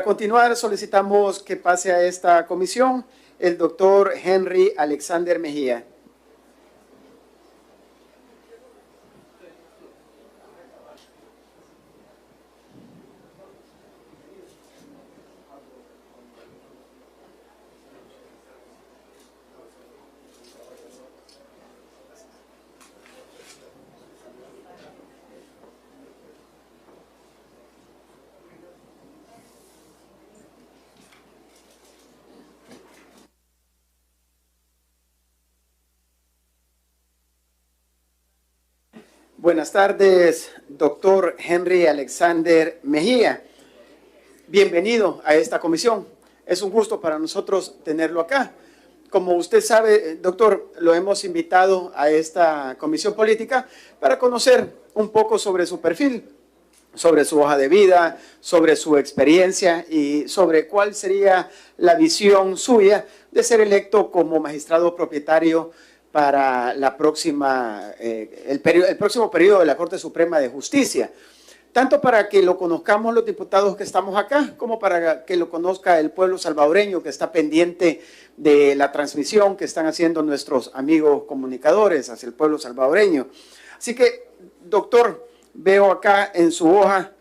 continuar, solicitamos que pase a esta comisión el doctor Henry Alexander Mejía. Buenas tardes, doctor Henry Alexander Mejía. Bienvenido a esta comisión. Es un gusto para nosotros tenerlo acá. Como usted sabe, doctor, lo hemos invitado a esta comisión política para conocer un poco sobre su perfil, sobre su hoja de vida, sobre su experiencia y sobre cuál sería la visión suya de ser electo como magistrado propietario para la próxima, el próximo periodo de la Corte Suprema de Justicia, tanto para que lo conozcamos los diputados que estamos acá, como para que lo conozca el pueblo salvadoreño que está pendiente de la transmisión que están haciendo nuestros amigos comunicadores hacia el pueblo salvadoreño. Así que, doctor, veo acá en su hoja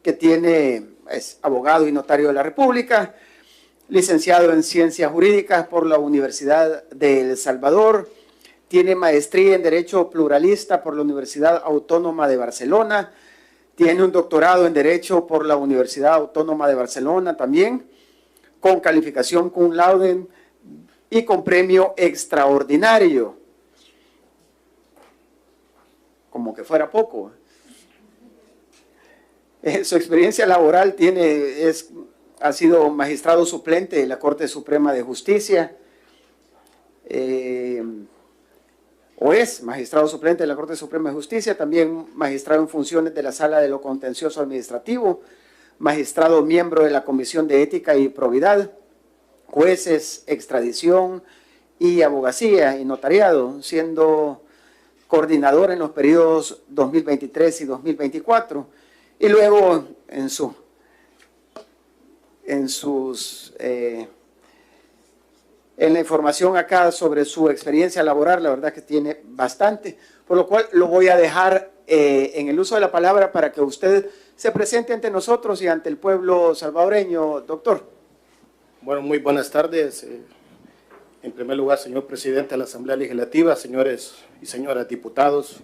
que es abogado y notario de la República, licenciado en Ciencias Jurídicas por la Universidad de El Salvador, tiene maestría en Derecho Pluralista por la Universidad Autónoma de Barcelona, tiene un doctorado en Derecho por la Universidad Autónoma de Barcelona también, con calificación cum laude y con premio extraordinario. Como que fuera poco. Su experiencia laboral ha sido magistrado suplente de la Corte Suprema de Justicia, o es magistrado suplente de la Corte Suprema de Justicia, también magistrado en funciones de la Sala de lo Contencioso Administrativo, magistrado miembro de la Comisión de Ética y Probidad, jueces, extradición y abogacía y notariado, siendo coordinador en los periodos 2023 y 2024, y luego en la información acá sobre su experiencia laboral, la verdad que tiene bastante, por lo cual lo voy a dejar en el uso de la palabra para que usted se presente ante nosotros y ante el pueblo salvadoreño, doctor. Bueno, muy buenas tardes. En primer lugar, señor presidente de la Asamblea Legislativa, señores y señoras diputados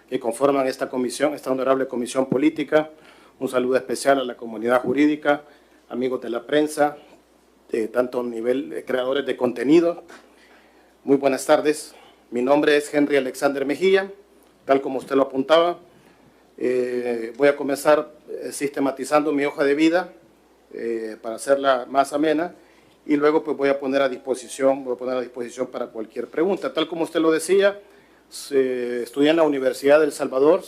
que conforman esta comisión, esta honorable comisión política, un saludo especial a la comunidad jurídica, amigos de la prensa, de tanto nivel de creadores de contenido. Muy buenas tardes. Mi nombre es Henry Alexander Mejía, tal como usted lo apuntaba. Voy a comenzar sistematizando mi hoja de vida para hacerla más amena y luego pues voy a poner a disposición para cualquier pregunta. Tal como usted lo decía, estudié en la Universidad de El Salvador,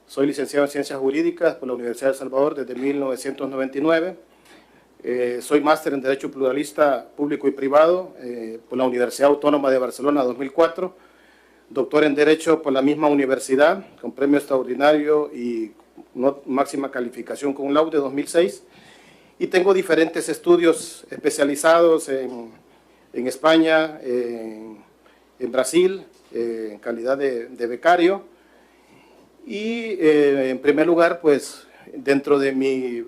soy licenciado en Ciencias Jurídicas por la Universidad de El Salvador desde 1999. Soy máster en Derecho Pluralista Público y Privado por la Universidad Autónoma de Barcelona 2004, doctor en Derecho por la misma universidad, con premio extraordinario y máxima calificación con laude 2006, y tengo diferentes estudios especializados en España, en Brasil, en calidad de becario, y en primer lugar, pues, dentro de mi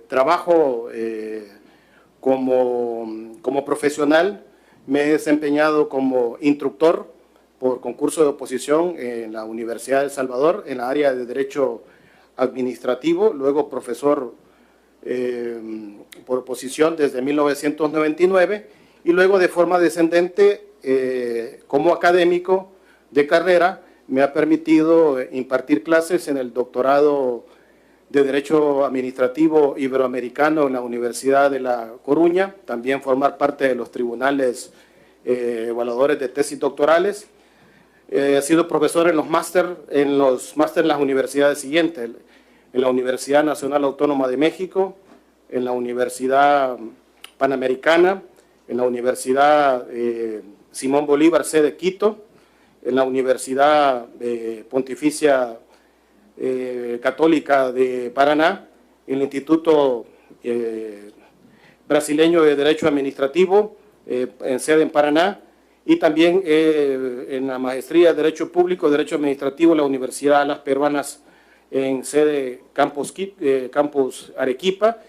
trabajo como profesional, me he desempeñado como instructor por concurso de oposición en la Universidad de El Salvador, en la área de Derecho Administrativo, luego profesor por oposición desde 1999, y luego de forma descendente como académico de carrera me ha permitido impartir clases en el doctorado de Derecho Administrativo Iberoamericano en la Universidad de La Coruña, también formar parte de los tribunales evaluadores de tesis doctorales. He sido profesor en los máster en las universidades siguientes, en la Universidad Nacional Autónoma de México, en la Universidad Panamericana, en la Universidad Simón Bolívar, sede Quito, en la Universidad Pontificia Católica de Paraná, en el Instituto brasileño de Derecho Administrativo, en sede en Paraná, y también en la maestría de Derecho Público, Derecho Administrativo, la Universidad de las Peruanas, en sede Campus Arequipa,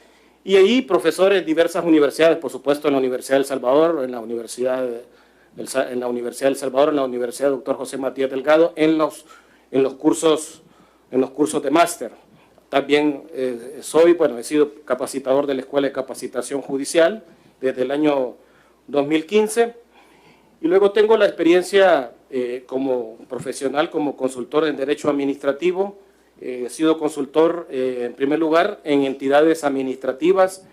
y ahí profesores en diversas universidades, por supuesto en la Universidad del Salvador, en la Universidad del Salvador, en la Universidad Dr. José Matías Delgado, en los cursos de máster. También he sido capacitador de la Escuela de Capacitación Judicial desde el año 2015, y luego tengo la experiencia como profesional, como consultor en Derecho Administrativo. He sido consultor, en primer lugar, en entidades administrativas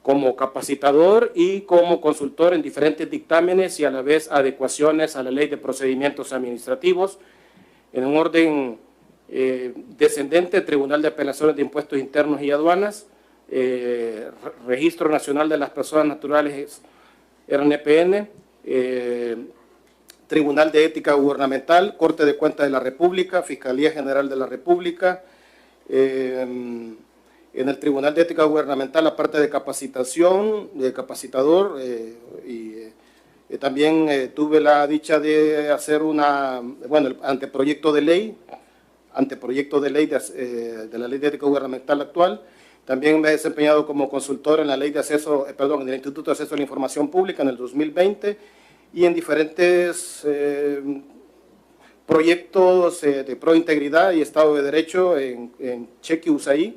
como capacitador y como consultor en diferentes dictámenes y a la vez adecuaciones a la Ley de Procedimientos Administrativos. En un orden descendente, Tribunal de Apelaciones de Impuestos Internos y Aduanas, Registro Nacional de las Personas Naturales, RNPN, Tribunal de Ética Gubernamental, Corte de Cuentas de la República, Fiscalía General de la República. En el Tribunal de Ética Gubernamental, la parte de capacitación, de capacitador, también tuve la dicha de hacer el anteproyecto de ley de la Ley de Ética Gubernamental actual. También me he desempeñado como consultor en la Ley de Acceso, en el Instituto de Acceso a la Información Pública en el 2020, y en diferentes proyectos de pro-integridad y Estado de Derecho en Chequi, USAID,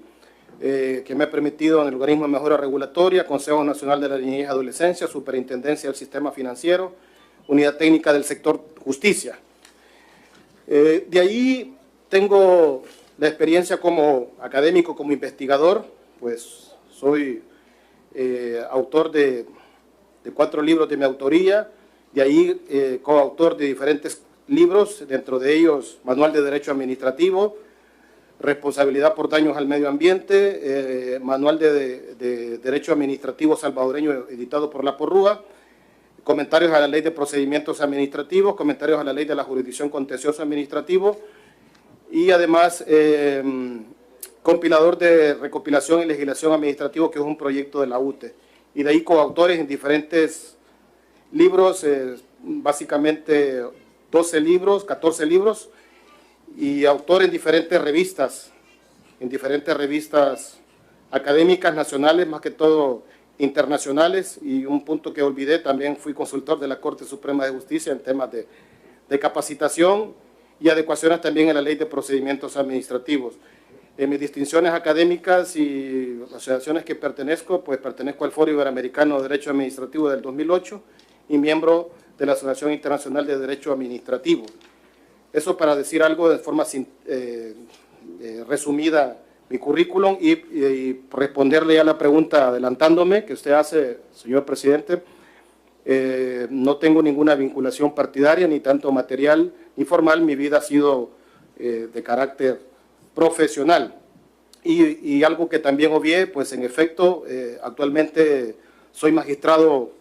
que me ha permitido en el Organismo de Mejora Regulatoria, Consejo Nacional de la Niñez y Adolescencia, Superintendencia del Sistema Financiero, Unidad Técnica del Sector Justicia. De ahí tengo la experiencia como académico, como investigador, pues soy autor de 4 libros de mi autoría, de ahí coautor de diferentes libros, dentro de ellos Manual de Derecho Administrativo, Responsabilidad por Daños al Medio Ambiente, Manual de Derecho Administrativo Salvadoreño editado por la Porrúa, Comentarios a la Ley de Procedimientos Administrativos, Comentarios a la Ley de la Jurisdicción Contencioso Administrativo, y además compilador de recopilación y legislación administrativa, que es un proyecto de la UTE, y de ahí coautores en diferentes libros, básicamente 12 libros, 14 libros, y autor en diferentes revistas académicas, nacionales, más que todo internacionales, y un punto que olvidé, también fui consultor de la Corte Suprema de Justicia en temas de capacitación y adecuaciones también en la Ley de Procedimientos Administrativos. En mis distinciones académicas y asociaciones que pertenezco, pues pertenezco al Foro Iberoamericano de Derecho Administrativo del 2008 y miembro de la Asociación Internacional de Derecho Administrativo. Eso para decir algo de forma resumida mi currículum, y responderle a la pregunta adelantándome que usted hace, señor presidente. No tengo ninguna vinculación partidaria, ni tanto material ni formal. Mi vida ha sido de carácter profesional. Y algo que también obvié, pues en efecto, actualmente soy magistrado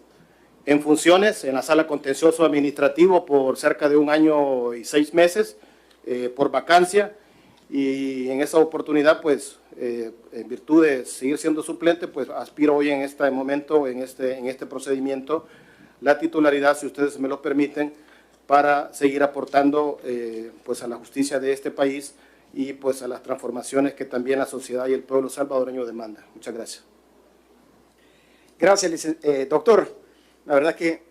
en funciones en la Sala Contencioso Administrativo por cerca de 1 año y 6 meses, por vacancia, y en esa oportunidad, pues, en virtud de seguir siendo suplente, pues aspiro hoy en este momento, en este procedimiento, la titularidad, si ustedes me lo permiten, para seguir aportando pues a la justicia de este país y pues a las transformaciones que también la sociedad y el pueblo salvadoreño demandan. Muchas gracias. Gracias, doctor. La verdad que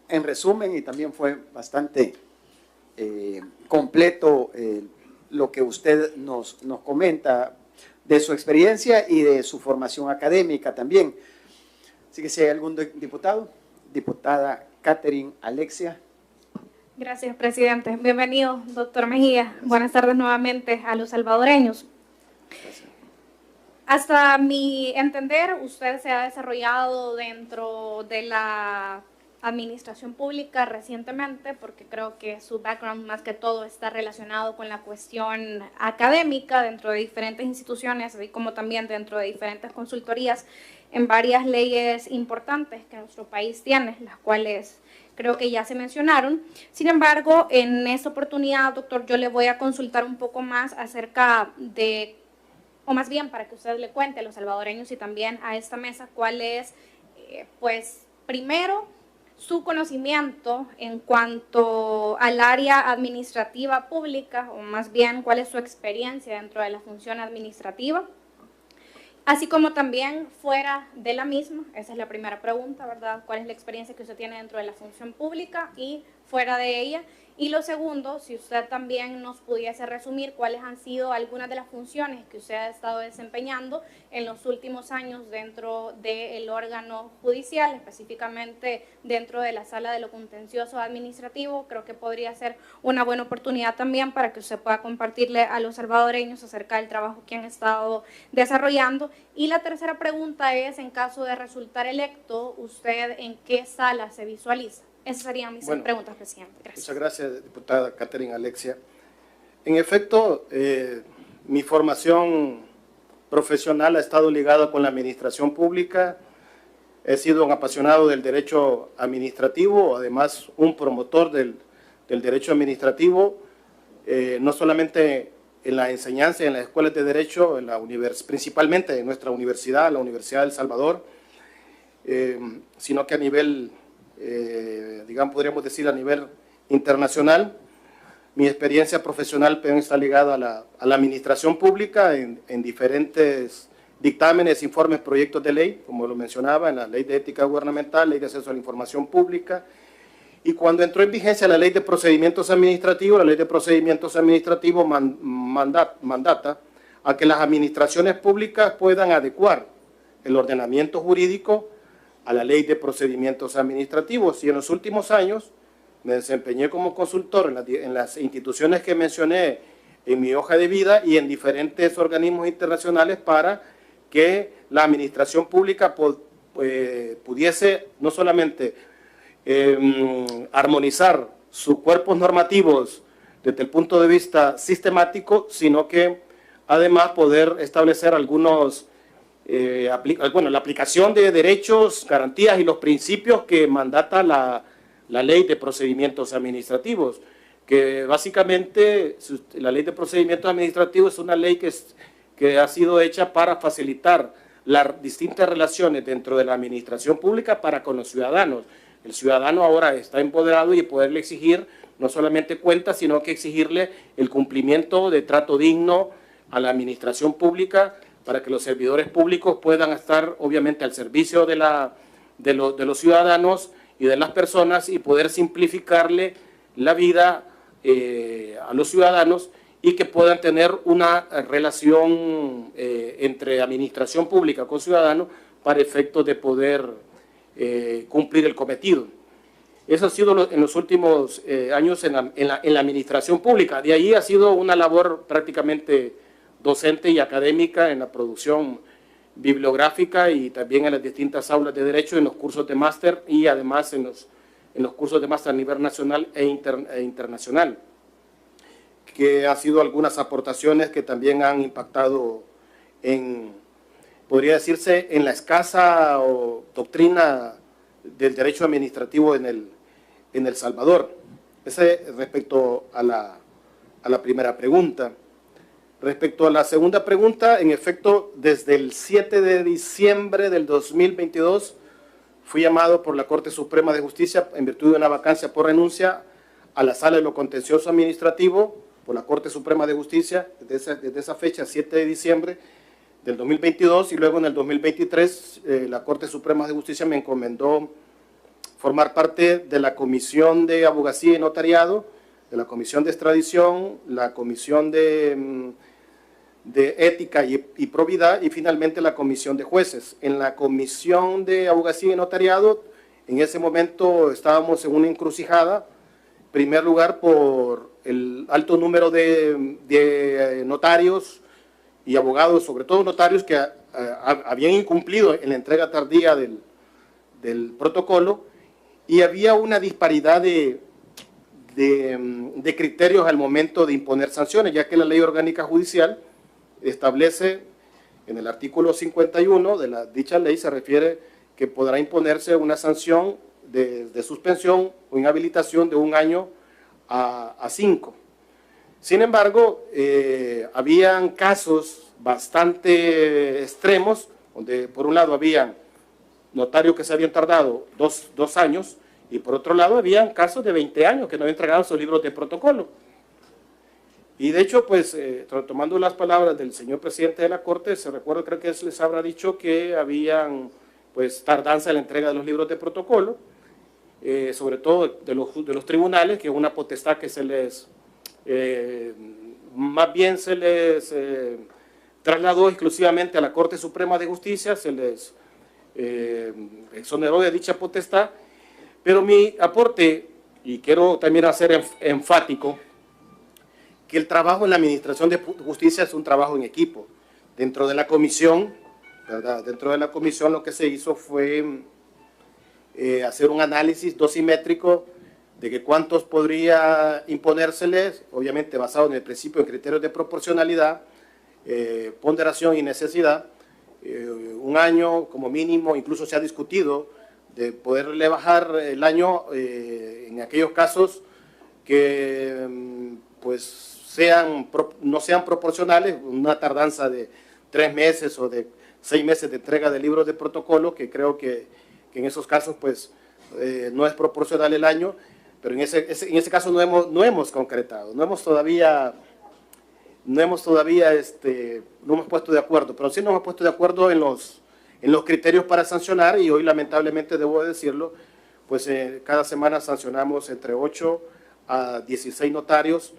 en resumen, y también fue bastante completo lo que usted nos comenta de su experiencia y de su formación académica también. Así que si hay algún diputado, diputada Catherine Alexia. Gracias, presidente. Bienvenido, doctor Mejía. Buenas tardes nuevamente a los salvadoreños. Gracias. Hasta mi entender, usted se ha desarrollado dentro de la administración pública recientemente, porque creo que su background más que todo está relacionado con la cuestión académica dentro de diferentes instituciones, así como también dentro de diferentes consultorías en varias leyes importantes que nuestro país tiene, las cuales creo que ya se mencionaron. Sin embargo, en esta oportunidad, doctor, yo le voy a consultar un poco más acerca de o más bien para que usted le cuente a los salvadoreños y también a esta mesa cuál es, pues, primero, su conocimiento en cuanto al área administrativa pública, o más bien cuál es su experiencia dentro de la función administrativa, así como también fuera de la misma. Esa es la primera pregunta, ¿verdad? ¿Cuál es la experiencia que usted tiene dentro de la función pública y fuera de ella? Y lo segundo, si usted también nos pudiese resumir cuáles han sido algunas de las funciones que usted ha estado desempeñando en los últimos años dentro del órgano judicial, específicamente dentro de la sala de lo contencioso administrativo. Creo que podría ser una buena oportunidad también para que usted pueda compartirle a los salvadoreños acerca del trabajo que han estado desarrollando. Y la tercera pregunta es, en caso de resultar electo, ¿usted en qué sala se visualiza? Esas serían mis preguntas, presidente. Gracias. Muchas gracias, diputada Catherine Alexia. En efecto, mi formación profesional ha estado ligada con la administración pública. He sido un apasionado del derecho administrativo, además un promotor del derecho administrativo, no solamente en la enseñanza, en las escuelas de derecho, principalmente en nuestra universidad, la Universidad de El Salvador, sino que a nivel, digamos, podríamos decir a nivel internacional. Mi experiencia profesional está ligada a la administración pública en diferentes dictámenes, informes, proyectos de ley, como lo mencionaba, en la Ley de Ética Gubernamental, Ley de Acceso a la Información Pública. Y cuando entró en vigencia la Ley de Procedimientos Administrativos, la Ley de Procedimientos Administrativos mandata a que las administraciones públicas puedan adecuar el ordenamiento jurídico a la Ley de Procedimientos Administrativos. Y en los últimos años me desempeñé como consultor en las instituciones que mencioné en mi hoja de vida y en diferentes organismos internacionales para que la administración pública pudiese no solamente armonizar sus cuerpos normativos desde el punto de vista sistemático, sino que además poder establecer algunos, la aplicación de derechos, garantías y los principios que mandata la Ley de Procedimientos Administrativos, que básicamente la Ley de Procedimientos Administrativos es una ley que ha sido hecha para facilitar las distintas relaciones dentro de la administración pública para con los ciudadanos. El ciudadano ahora está empoderado y poderle exigir no solamente cuentas, sino que exigirle el cumplimiento de trato digno a la administración pública para que los servidores públicos puedan estar obviamente al servicio de los ciudadanos y de las personas y poder simplificarle la vida a los ciudadanos y que puedan tener una relación entre administración pública con ciudadanos para efectos de poder cumplir el cometido. Eso ha sido en los últimos años en la administración pública. De ahí ha sido una labor prácticamente docente y académica en la producción bibliográfica y también en las distintas aulas de derecho, en los cursos de máster y además en los cursos de máster a nivel nacional e internacional, que han sido algunas aportaciones que también han impactado podría decirse, en la escasa doctrina del derecho administrativo en El Salvador. Ese respecto a la primera pregunta. Respecto a la segunda pregunta, en efecto, desde el 7 de diciembre del 2022 fui llamado por la Corte Suprema de Justicia en virtud de una vacancia por renuncia a la Sala de lo Contencioso Administrativo por la Corte Suprema de Justicia desde esa fecha, 7 de diciembre del 2022, y luego en el 2023 la Corte Suprema de Justicia me encomendó formar parte de la Comisión de Abogacía y Notariado, de la Comisión de Extradición, la Comisión de Ética y Probidad y finalmente la Comisión de Jueces. En la Comisión de Abogacía y Notariado, en ese momento estábamos en una encrucijada, en primer lugar por el alto número de notarios y abogados, sobre todo notarios que habían incumplido en la entrega tardía del protocolo, y había una disparidad de criterios al momento de imponer sanciones, ya que la Ley Orgánica Judicial establece en el artículo 51 de dicha ley, se refiere que podrá imponerse una sanción de suspensión o inhabilitación de 1 año a 5. Sin embargo, habían casos bastante extremos, donde por un lado habían notarios que se habían tardado dos años, y por otro lado habían casos de 20 años que no habían entregado sus libros de protocolo. Y de hecho, pues, tomando las palabras del señor presidente de la Corte, se recuerda, creo que les habrá dicho que habían, pues, tardanza en la entrega de los libros de protocolo, sobre todo de los tribunales, que es una potestad que se les, más bien se les trasladó exclusivamente a la Corte Suprema de Justicia, se les exoneró de dicha potestad. Pero mi aporte, y quiero también hacer enfático, que el trabajo en la Administración de Justicia es un trabajo en equipo. Dentro de la comisión, ¿verdad? Dentro de la comisión lo que se hizo fue hacer un análisis dosimétrico de que cuántos podría imponérseles, obviamente basado en el principio de criterios de proporcionalidad, ponderación y necesidad, un año como mínimo, incluso se ha discutido de poderle bajar el año en aquellos casos que pues no sean proporcionales, una tardanza de 3 meses o de 6 meses de entrega de libros de protocolo, que creo que en esos casos pues no es proporcional el año, pero en ese caso no hemos concretado, no hemos todavía puesto de acuerdo, pero sí nos hemos puesto de acuerdo en los criterios para sancionar, y hoy lamentablemente debo decirlo, pues cada semana sancionamos entre 8 a 16 notarios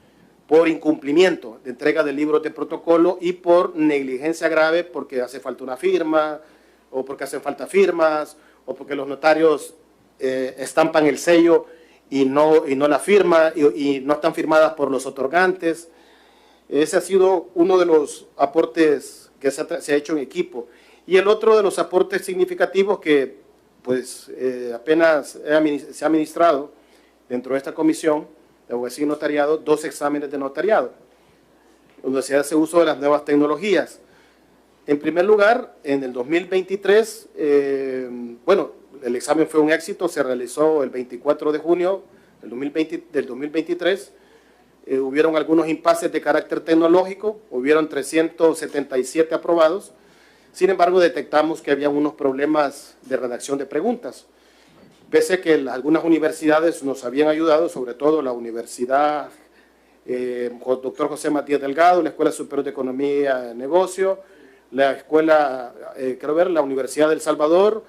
por incumplimiento de entrega de libros de protocolo y por negligencia grave, porque hace falta una firma, o porque hacen falta firmas, o porque los notarios estampan el sello y no la firma, y no están firmadas por los otorgantes. Ese ha sido uno de los aportes que se ha hecho en equipo. Y el otro de los aportes significativos que pues apenas se ha administrado dentro de esta comisión de abogacía y notariado, 2 exámenes de notariado, donde se hace uso de las nuevas tecnologías. En primer lugar, en el 2023, bueno, el examen fue un éxito, se realizó el 24 de junio del 2023, hubieron algunos impases de carácter tecnológico, hubieron 377 aprobados. Sin embargo, detectamos que había unos problemas de redacción de preguntas. Pese a que algunas universidades nos habían ayudado, sobre todo la Universidad Dr. José Matías Delgado, la Escuela Superior de Economía y Negocio, la Escuela, la Universidad del Salvador,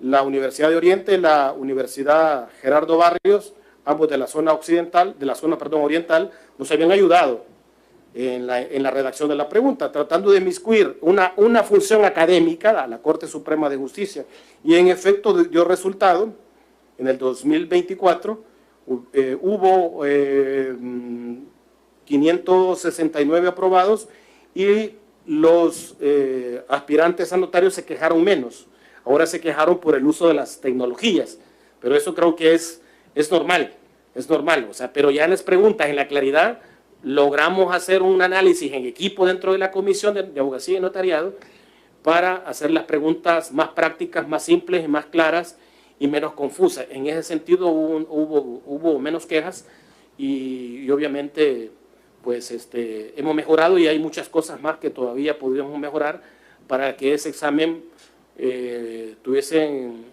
la Universidad de Oriente, la Universidad Gerardo Barrios, ambos de la zona occidental, oriental, nos habían ayudado en la redacción de la pregunta, tratando de inmiscuir una función académica a la Corte Suprema de Justicia. Y en efecto dio resultado. En el 2024 hubo 569 aprobados y los aspirantes a notarios se quejaron menos. Ahora se quejaron por el uso de las tecnologías, pero eso creo que es normal, o sea, pero ya en las preguntas, en la claridad, logramos hacer un análisis en equipo dentro de la Comisión de Abogacía y Notariado para hacer las preguntas más prácticas, más simples y más claras y menos confusas. En ese sentido hubo menos quejas y obviamente pues hemos mejorado, y hay muchas cosas más que todavía podríamos mejorar para que ese examen tuviesen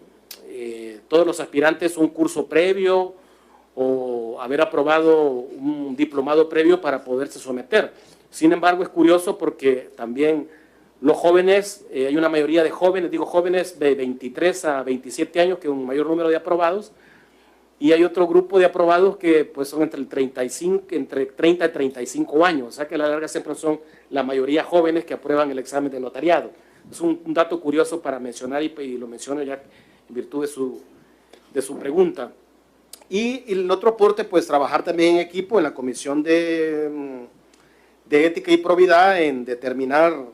todos los aspirantes un curso previo o haber aprobado un diplomado previo para poderse someter. Sin embargo, es curioso porque también los jóvenes, hay una mayoría de jóvenes, digo jóvenes de 23 a 27 años, que es un mayor número de aprobados, y hay otro grupo de aprobados que pues son entre 30 y 35 años, o sea que a la larga siempre son la mayoría jóvenes que aprueban el examen de notariado. Es un dato curioso para mencionar, y lo menciono ya en virtud de su pregunta. Y el otro aporte, pues trabajar también en equipo en la Comisión de Ética y Probidad en determinar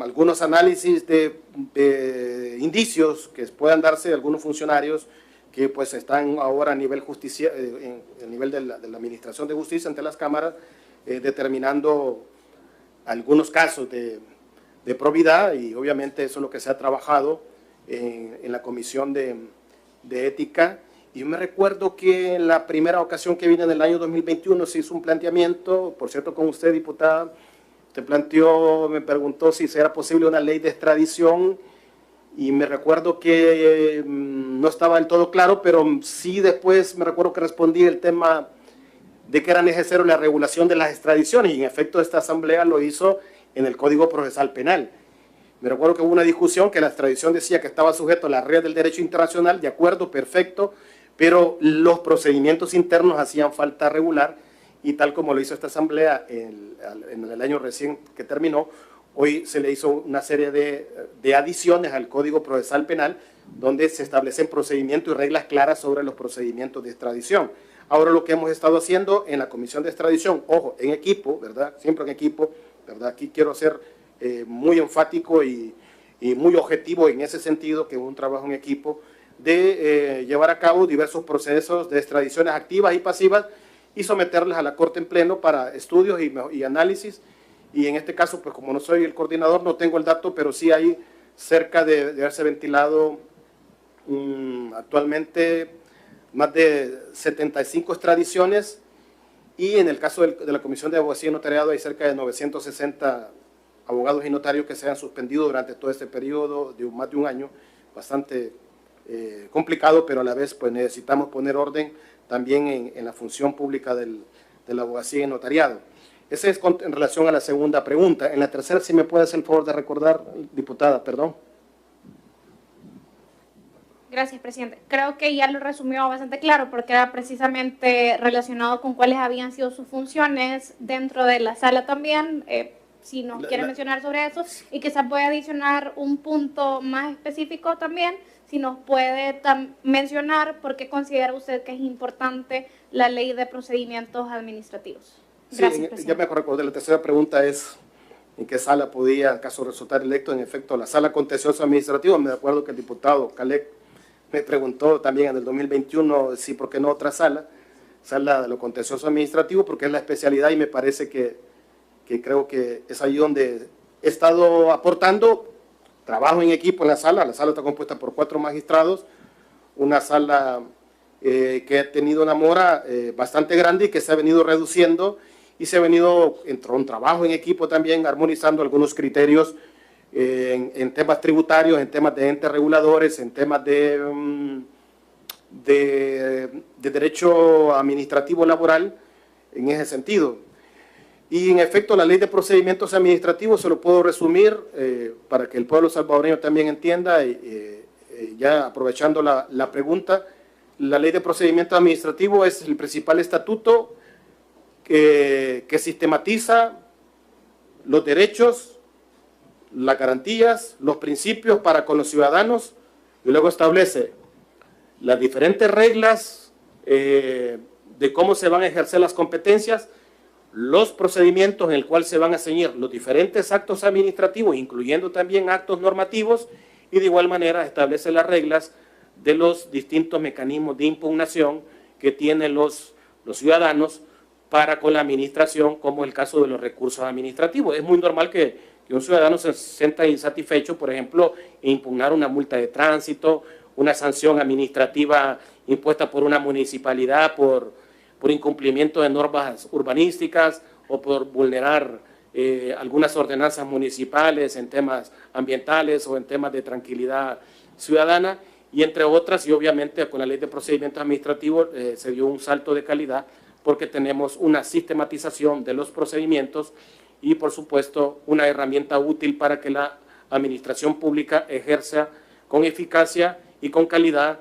algunos análisis de indicios que puedan darse de algunos funcionarios que pues están ahora a nivel justicia, a nivel de la Administración de Justicia ante las cámaras, determinando algunos casos de probidad, y obviamente eso es lo que se ha trabajado en la Comisión de Ética. Y yo me recuerdo que en la primera ocasión que vine en el año 2021 se hizo un planteamiento, por cierto con usted, diputada, Usted me preguntó si era posible una ley de extradición y me recuerdo que no estaba del todo claro, pero sí después me recuerdo que respondí el tema de que era necesario la regulación de las extradiciones y en efecto esta asamblea lo hizo en el Código Procesal Penal. Me recuerdo que hubo una discusión que la extradición decía que estaba sujeto a las reglas del derecho internacional, de acuerdo, perfecto, pero los procedimientos internos hacían falta regular y tal como lo hizo esta asamblea en el año recién que terminó, hoy se le hizo una serie de adiciones al Código Procesal Penal donde se establecen procedimientos y reglas claras sobre los procedimientos de extradición. Ahora lo que hemos estado haciendo en la Comisión de Extradición, ojo, en equipo, ¿verdad? Siempre en equipo, ¿verdad? Aquí quiero ser muy enfático y muy objetivo en ese sentido, que es un trabajo en equipo, de llevar a cabo diversos procesos de extradiciones activas y pasivas y someterlas a la Corte en pleno para estudios y análisis. Y en este caso, pues como no soy el coordinador, no tengo el dato, pero sí hay cerca de haberse ventilado actualmente más de 75 extradiciones y en el caso de la Comisión de Abogacía y Notariado hay cerca de 960 abogados y notarios que se han suspendido durante todo este periodo de más de un año, bastante complicado, pero a la vez pues necesitamos poner orden también en la función pública de la abogacía y notariado. Ese es en relación a la segunda pregunta. En la tercera, si me puede hacer el favor de recordar, diputada, perdón. Gracias, presidente. Creo que ya lo resumió bastante claro porque era precisamente relacionado con cuáles habían sido sus funciones dentro de la sala también, si nos quiere mencionar sobre eso, y quizás puede adicionar un punto más específico también, si nos puede mencionar por qué considera usted que es importante la ley de procedimientos administrativos. Gracias, sí, presidente. ya me acordé, la tercera pregunta es en qué sala podía, en caso de resultar electo, en efecto, la sala contencioso administrativo. Me acuerdo que el diputado Calec me preguntó también en el 2021 si por qué no otra sala de lo contencioso administrativo, porque es la especialidad y me parece que creo que es ahí donde he estado aportando trabajo en equipo en la sala está compuesta por 4 magistrados, una sala que ha tenido una mora bastante grande y que se ha venido reduciendo y se ha venido, entró un trabajo en equipo también, armonizando algunos criterios en temas tributarios, en temas de entes reguladores, en temas de derecho administrativo laboral, en ese sentido. Y en efecto, la ley de procedimientos administrativos, se lo puedo resumir para que el pueblo salvadoreño también entienda, ya aprovechando la pregunta, la ley de procedimientos administrativos es el principal estatuto que sistematiza los derechos, las garantías, los principios para con los ciudadanos y luego establece las diferentes reglas de cómo se van a ejercer las competencias, los procedimientos en el cual se van a ceñir los diferentes actos administrativos, incluyendo también actos normativos, y de igual manera establece las reglas de los distintos mecanismos de impugnación que tienen los ciudadanos para con la administración, como el caso de los recursos administrativos. Es muy normal que un ciudadano se sienta insatisfecho, por ejemplo, en impugnar una multa de tránsito, una sanción administrativa impuesta por una municipalidad por incumplimiento de normas urbanísticas o por vulnerar algunas ordenanzas municipales en temas ambientales o en temas de tranquilidad ciudadana, y entre otras, y obviamente con la ley de procedimientos administrativos se dio un salto de calidad porque tenemos una sistematización de los procedimientos y, por supuesto, una herramienta útil para que la administración pública ejerza con eficacia y con calidad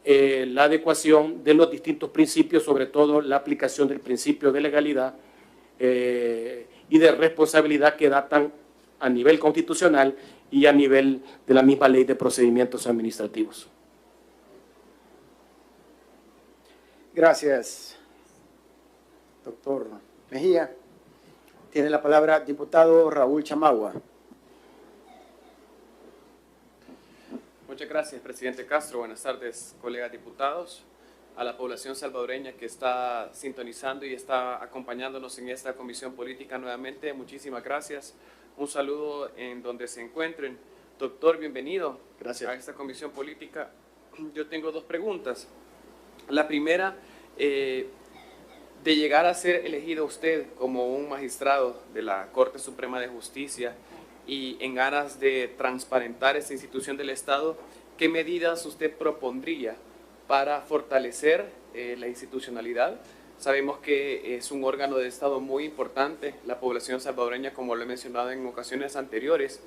la adecuación de los distintos principios, sobre todo la aplicación del principio de legalidad y de responsabilidad que datan a nivel constitucional y a nivel de la misma ley de procedimientos administrativos. Gracias, doctor Mejía. Tiene la palabra diputado Raúl Chamagua. Muchas gracias, presidente Castro. Buenas tardes, colegas diputados, a la población salvadoreña que está sintonizando y está acompañándonos en esta comisión política nuevamente. Muchísimas gracias. Un saludo en donde se encuentren. Doctor, bienvenido. Gracias. A esta comisión política. Yo tengo 2 preguntas. La primera, de llegar a ser elegido usted como un magistrado de la Corte Suprema de Justicia y en ganas de transparentar esta institución del Estado, ¿qué medidas usted propondría para fortalecer la institucionalidad? Sabemos que es un órgano de Estado muy importante. La población salvadoreña, como lo he mencionado en ocasiones anteriores,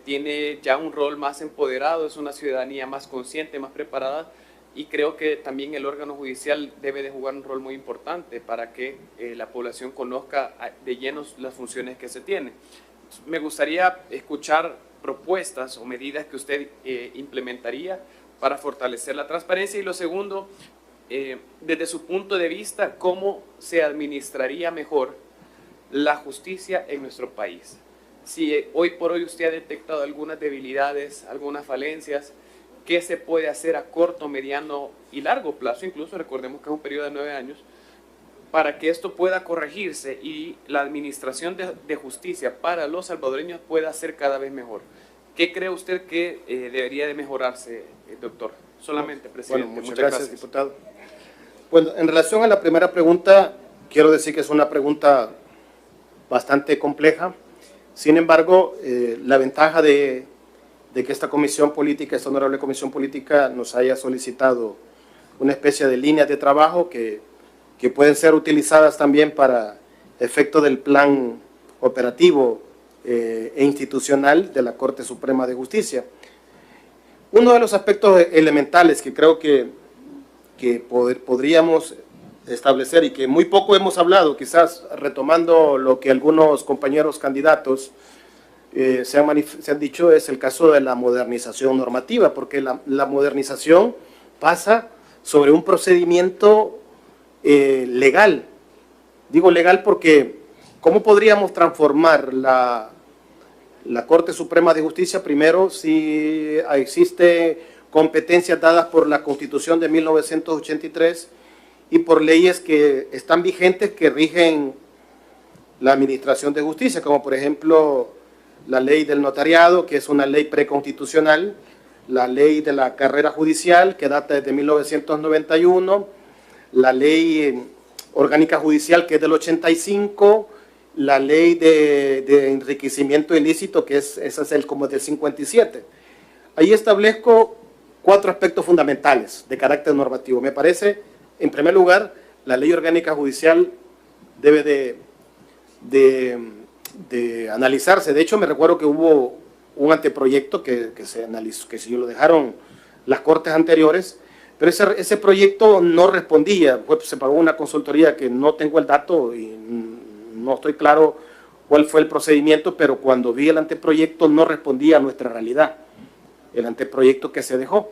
tiene ya un rol más empoderado, es una ciudadanía más consciente, más preparada, y creo que también el órgano judicial debe de jugar un rol muy importante para que la población conozca de lleno las funciones que se tienen. Me gustaría escuchar propuestas o medidas que usted implementaría para fortalecer la transparencia. Y lo segundo, desde su punto de vista, ¿cómo se administraría mejor la justicia en nuestro país? Si hoy por hoy usted ha detectado algunas debilidades, algunas falencias, ¿qué se puede hacer a corto, mediano y largo plazo? Incluso recordemos que es un periodo de 9 años, para que esto pueda corregirse y la administración de justicia para los salvadoreños pueda ser cada vez mejor. ¿Qué cree usted que debería de mejorarse, doctor? Solamente, presidente. Bueno, muchas gracias, diputado. Bueno, en relación a la primera pregunta, quiero decir que es una pregunta bastante compleja. Sin embargo, la ventaja de que esta comisión política, esta honorable comisión política, nos haya solicitado una especie de líneas de trabajo que pueden ser utilizadas también para efecto del plan operativo e institucional de la Corte Suprema de Justicia. Uno de los aspectos elementales que creo que podríamos establecer y que muy poco hemos hablado, quizás retomando lo que algunos compañeros candidatos se han dicho, es el caso de la modernización normativa, porque la modernización pasa sobre un procedimiento legal. Digo legal porque ¿cómo podríamos transformar la Corte Suprema de Justicia? Primero, si existe competencias dadas por la Constitución de 1983 y por leyes que están vigentes que rigen la administración de justicia, como por ejemplo la ley del notariado, que es una ley preconstitucional, la ley de la carrera judicial, que data desde 1991, la ley orgánica judicial, que es del 85, la ley de enriquecimiento ilícito, que ese es como del 57. Ahí establezco 4 aspectos fundamentales de carácter normativo. Me parece, en primer lugar, la ley orgánica judicial debe de analizarse. De hecho, me recuerdo que hubo un anteproyecto que se analizó, que se lo dejaron las cortes anteriores, pero ese proyecto no respondía. Se pagó una consultoría que no tengo el dato y no estoy claro cuál fue el procedimiento, pero cuando vi el anteproyecto no respondía a nuestra realidad, el anteproyecto que se dejó.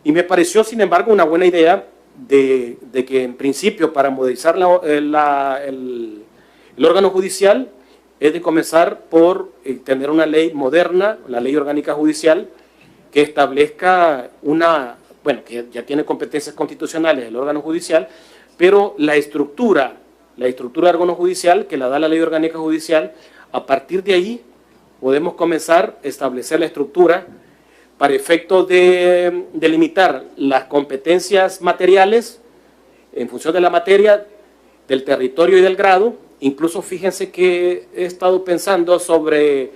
Y me pareció, sin embargo, una buena idea de que en principio para modernizar el órgano judicial es de comenzar por tener una ley moderna, la ley orgánica judicial, que establezca que ya tiene competencias constitucionales el órgano judicial, pero la estructura del órgano judicial, que la da la ley orgánica judicial, a partir de ahí podemos comenzar a establecer la estructura para efectos de delimitar las competencias materiales en función de la materia, del territorio y del grado. Incluso fíjense que he estado pensando sobre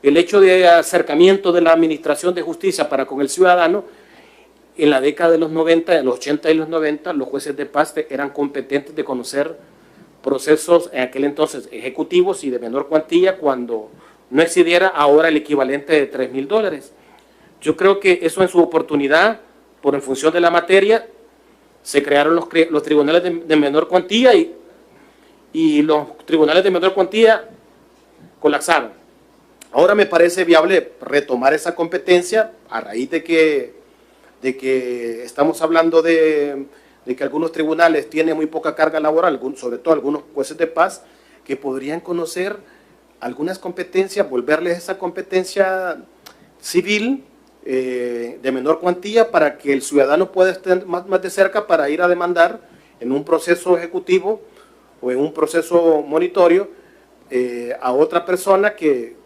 el hecho de acercamiento de la administración de justicia para con el ciudadano. En la década de los 90, en los 80 y los 90, los jueces de paz eran competentes de conocer procesos en aquel entonces ejecutivos y de menor cuantía cuando no excediera ahora el equivalente de $3,000. Yo creo que eso en su oportunidad, en función de la materia, se crearon los tribunales de menor cuantía y los tribunales de menor cuantía colapsaron. Ahora me parece viable retomar esa competencia a raíz de que estamos hablando de que algunos tribunales tienen muy poca carga laboral, sobre todo algunos jueces de paz, que podrían conocer algunas competencias, volverles esa competencia civil de menor cuantía para que el ciudadano pueda estar más de cerca para ir a demandar en un proceso ejecutivo o en un proceso monitorio a otra persona que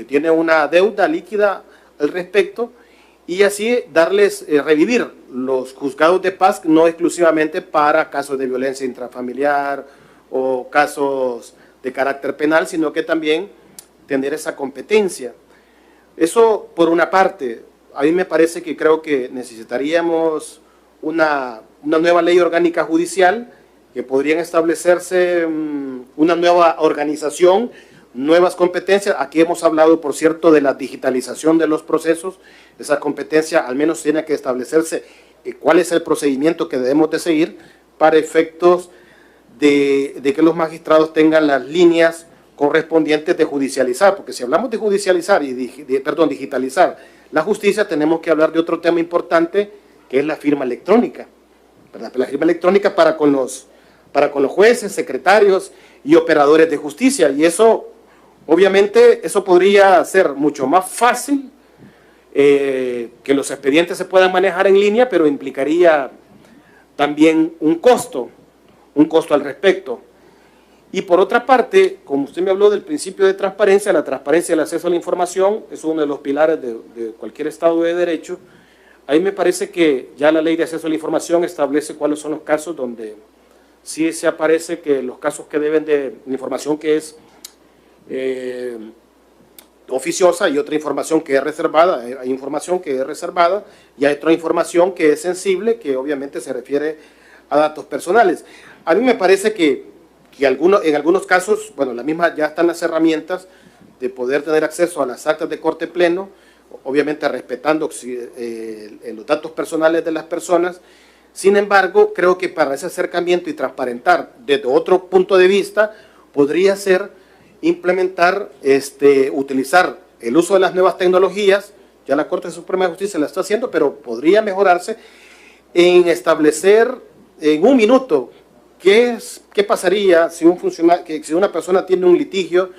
tiene una deuda líquida al respecto, y así darles, revivir los juzgados de paz no exclusivamente para casos de violencia intrafamiliar o casos de carácter penal, sino que también tener esa competencia. Eso por una parte. A mí me parece que creo que necesitaríamos una nueva ley orgánica judicial, que podrían establecerse una nueva organización, nuevas competencias. Aquí hemos hablado, por cierto, de la digitalización de los procesos. Esa competencia al menos tiene que establecerse cuál es el procedimiento que debemos de seguir para efectos de que los magistrados tengan las líneas correspondientes de judicializar, porque si hablamos de judicializar y digitalizar la justicia, tenemos que hablar de otro tema importante, que es la firma electrónica, ¿verdad? La firma electrónica para con los jueces, secretarios y operadores de justicia, y eso, obviamente, eso podría ser mucho más fácil, que los expedientes se puedan manejar en línea, pero implicaría también un costo al respecto. Y por otra parte, como usted me habló del principio de transparencia, la transparencia del acceso a la información es uno de los pilares de cualquier Estado de Derecho. Ahí me parece que ya la ley de acceso a la información establece cuáles son los casos donde sí se aparece que los casos que deben de información que es oficiosa y otra información que es reservada. Hay información que es reservada y hay otra información que es sensible, que obviamente se refiere a datos personales. A mí me parece que en algunos casos, bueno, ya están las herramientas de poder tener acceso a las actas de corte pleno, obviamente respetando los datos personales de las personas. Sin embargo, creo que para ese acercamiento y transparentar desde otro punto de vista, podría ser implementar, utilizar el uso de las nuevas tecnologías. Ya la Corte Suprema de Justicia la está haciendo, pero podría mejorarse en establecer en un minuto qué pasaría si una persona tiene un litigio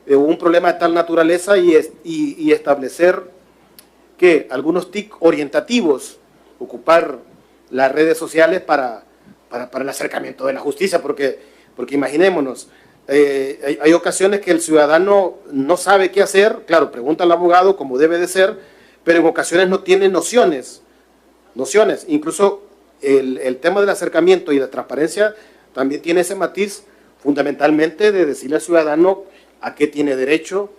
o un problema de tal naturaleza y establecer que algunos TIC orientativos, ocupar las redes sociales para el acercamiento de la justicia, porque imaginémonos, hay ocasiones que el ciudadano no sabe qué hacer, claro, pregunta al abogado como debe de ser, pero en ocasiones no tiene nociones, incluso el tema del acercamiento y la transparencia también tiene ese matiz fundamentalmente de decirle al ciudadano a qué tiene derecho,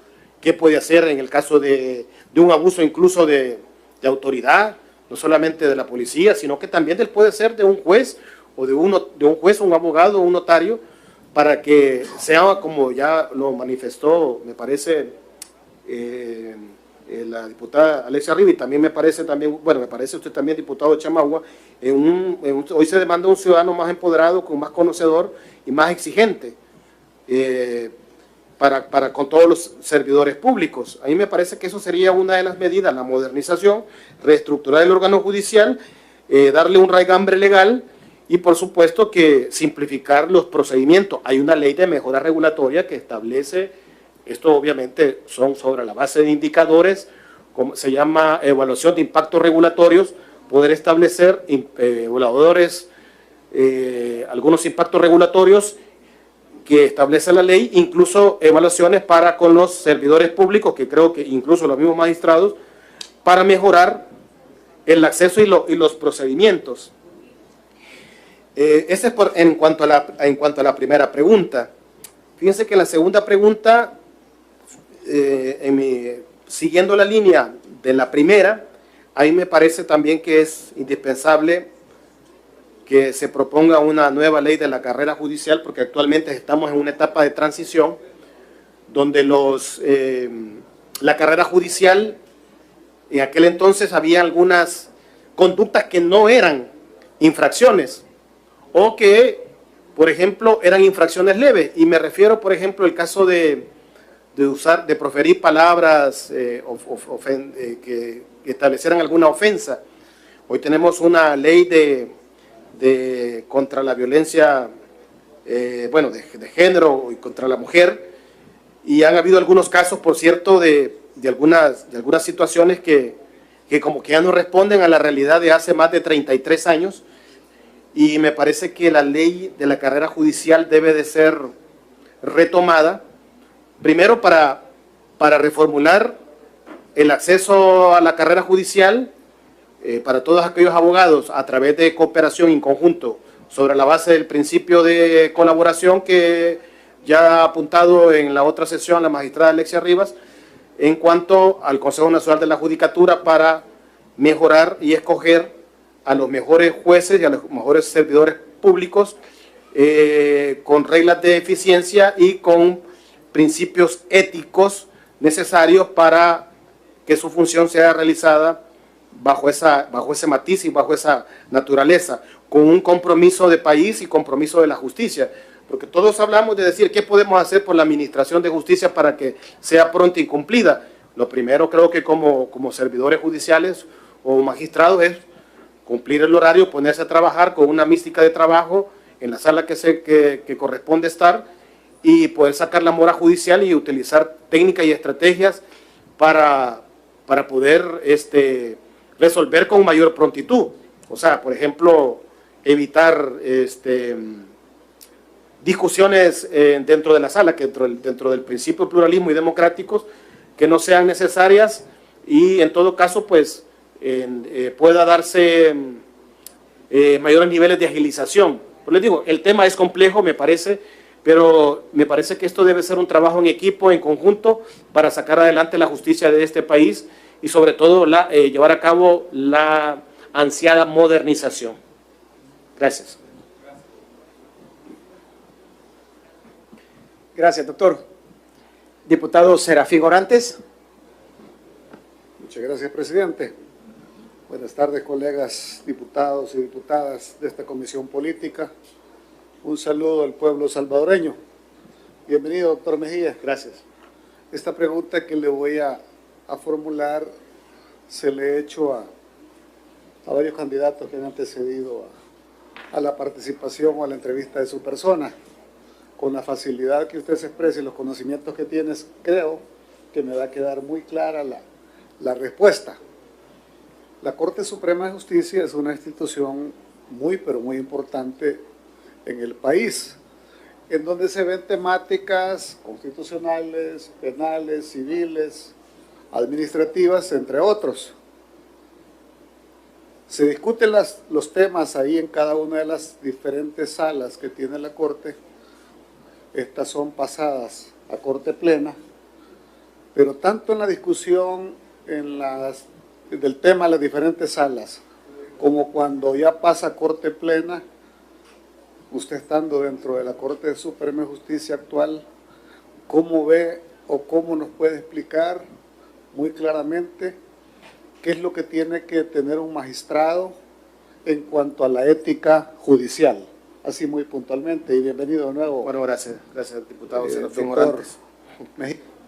qué puede hacer en el caso de un abuso incluso de autoridad, no solamente de la policía, sino que también puede ser de un juez o de un juez, un abogado, un notario, para que sea como ya lo manifestó, me parece, la diputada Alexia Rivi, también me parece usted también, diputado de Chamagua, hoy se demanda un ciudadano más empoderado, más conocedor y más exigente con todos los servidores públicos. A mí me parece que eso sería una de las medidas, la modernización, reestructurar el órgano judicial, darle un raigambre legal y por supuesto que simplificar los procedimientos. Hay una ley de mejora regulatoria que establece. Esto obviamente son sobre la base de indicadores, como se llama evaluación de impactos regulatorios, poder establecer evaluadores, algunos impactos regulatorios que establece la ley, incluso evaluaciones para con los servidores públicos, que creo que incluso los mismos magistrados, para mejorar el acceso y los procedimientos. Ese es en cuanto a la primera pregunta. Fíjense que la segunda pregunta, siguiendo la línea de la primera, a mí me parece también que es indispensable que se proponga una nueva ley de la carrera judicial, porque actualmente estamos en una etapa de transición donde la carrera judicial, en aquel entonces había algunas conductas que no eran infracciones o que, por ejemplo, eran infracciones leves, y me refiero, por ejemplo, al caso de proferir palabras que establecieran alguna ofensa. Hoy tenemos una ley contra la violencia de género y contra la mujer, y han habido algunos casos, por cierto, de algunas situaciones que como que ya no responden a la realidad de hace más de 33 años, y me parece que la ley de la carrera judicial debe de ser retomada, primero para reformular el acceso a la carrera judicial, para todos aquellos abogados a través de cooperación en conjunto sobre la base del principio de colaboración que ya ha apuntado en la otra sesión la magistrada Alexia Rivas en cuanto al Consejo Nacional de la Judicatura para mejorar y escoger a los mejores jueces y a los mejores servidores públicos con reglas de eficiencia y con principios éticos necesarios para que su función sea realizada bajo ese matiz y bajo esa naturaleza, con un compromiso de país y compromiso de la justicia. Porque todos hablamos de decir qué podemos hacer por la administración de justicia para que sea pronta y cumplida. Lo primero creo que como servidores judiciales o magistrados es cumplir el horario, ponerse a trabajar con una mística de trabajo en la sala que corresponde estar y poder sacar la mora judicial y utilizar técnicas y estrategias para poder resolver con mayor prontitud. O sea, por ejemplo, evitar discusiones dentro de la sala, que dentro del principio de pluralismo y democráticos, que no sean necesarias y en todo caso pues pueda darse mayores niveles de agilización. Pues les digo, el tema es complejo, me parece, pero me parece que esto debe ser un trabajo en equipo, en conjunto, para sacar adelante la justicia de este país y sobre todo llevar a cabo la ansiada modernización. Gracias. Gracias, doctor. Diputado Serafín Orantes. Muchas gracias, presidente. Buenas tardes, colegas diputados y diputadas de esta comisión política. Un saludo al pueblo salvadoreño. Bienvenido, doctor Mejía. Gracias. Esta pregunta que le voy a formular se le he hecho a varios candidatos que han antecedido a la participación o a la entrevista de su persona. Con la facilidad que usted se expresa y los conocimientos que tienes, creo que me va a quedar muy clara la respuesta. La Corte Suprema de Justicia es una institución muy, pero muy importante en el país, en donde se ven temáticas constitucionales, penales, civiles, administrativas, entre otros. Se discuten los temas ahí en cada una de las diferentes salas que tiene la Corte. Estas son pasadas a Corte Plena, pero tanto en la discusión del tema de las diferentes salas, como cuando ya pasa a Corte Plena, usted estando dentro de la Corte Suprema de Justicia actual, ¿cómo ve o cómo nos puede explicar muy claramente qué es lo que tiene que tener un magistrado en cuanto a la ética judicial? Así muy puntualmente, y bienvenido de nuevo. Bueno, gracias, diputado Serafín doctor Orantes.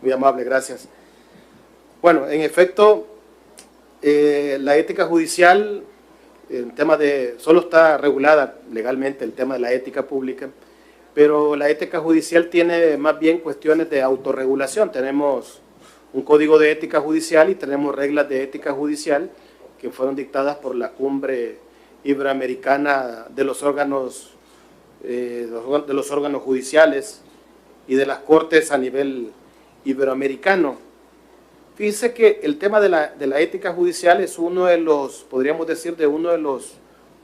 Muy amable, gracias. Bueno, en efecto, la ética judicial, el tema solo está regulada legalmente el tema de la ética pública, pero la ética judicial tiene más bien cuestiones de autorregulación. Tenemos un código de ética judicial y tenemos reglas de ética judicial que fueron dictadas por la Cumbre Iberoamericana de los órganos judiciales y de las cortes a nivel iberoamericano. Fíjense que el tema de la ética judicial es uno de los, podríamos decir, de uno de los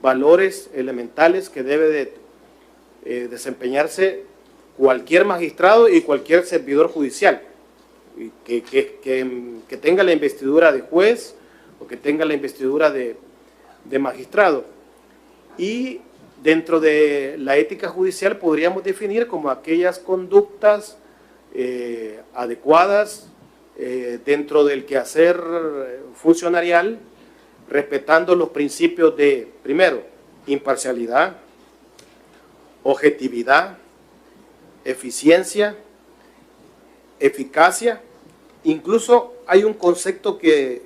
valores elementales que debe de desempeñarse cualquier magistrado y cualquier servidor judicial, que tenga la investidura de juez o que tenga la investidura de magistrado. Y dentro de la ética judicial podríamos definir como aquellas conductas adecuadas dentro del quehacer funcionarial, respetando los principios de, primero, imparcialidad, objetividad, eficiencia, eficacia. Incluso hay un concepto que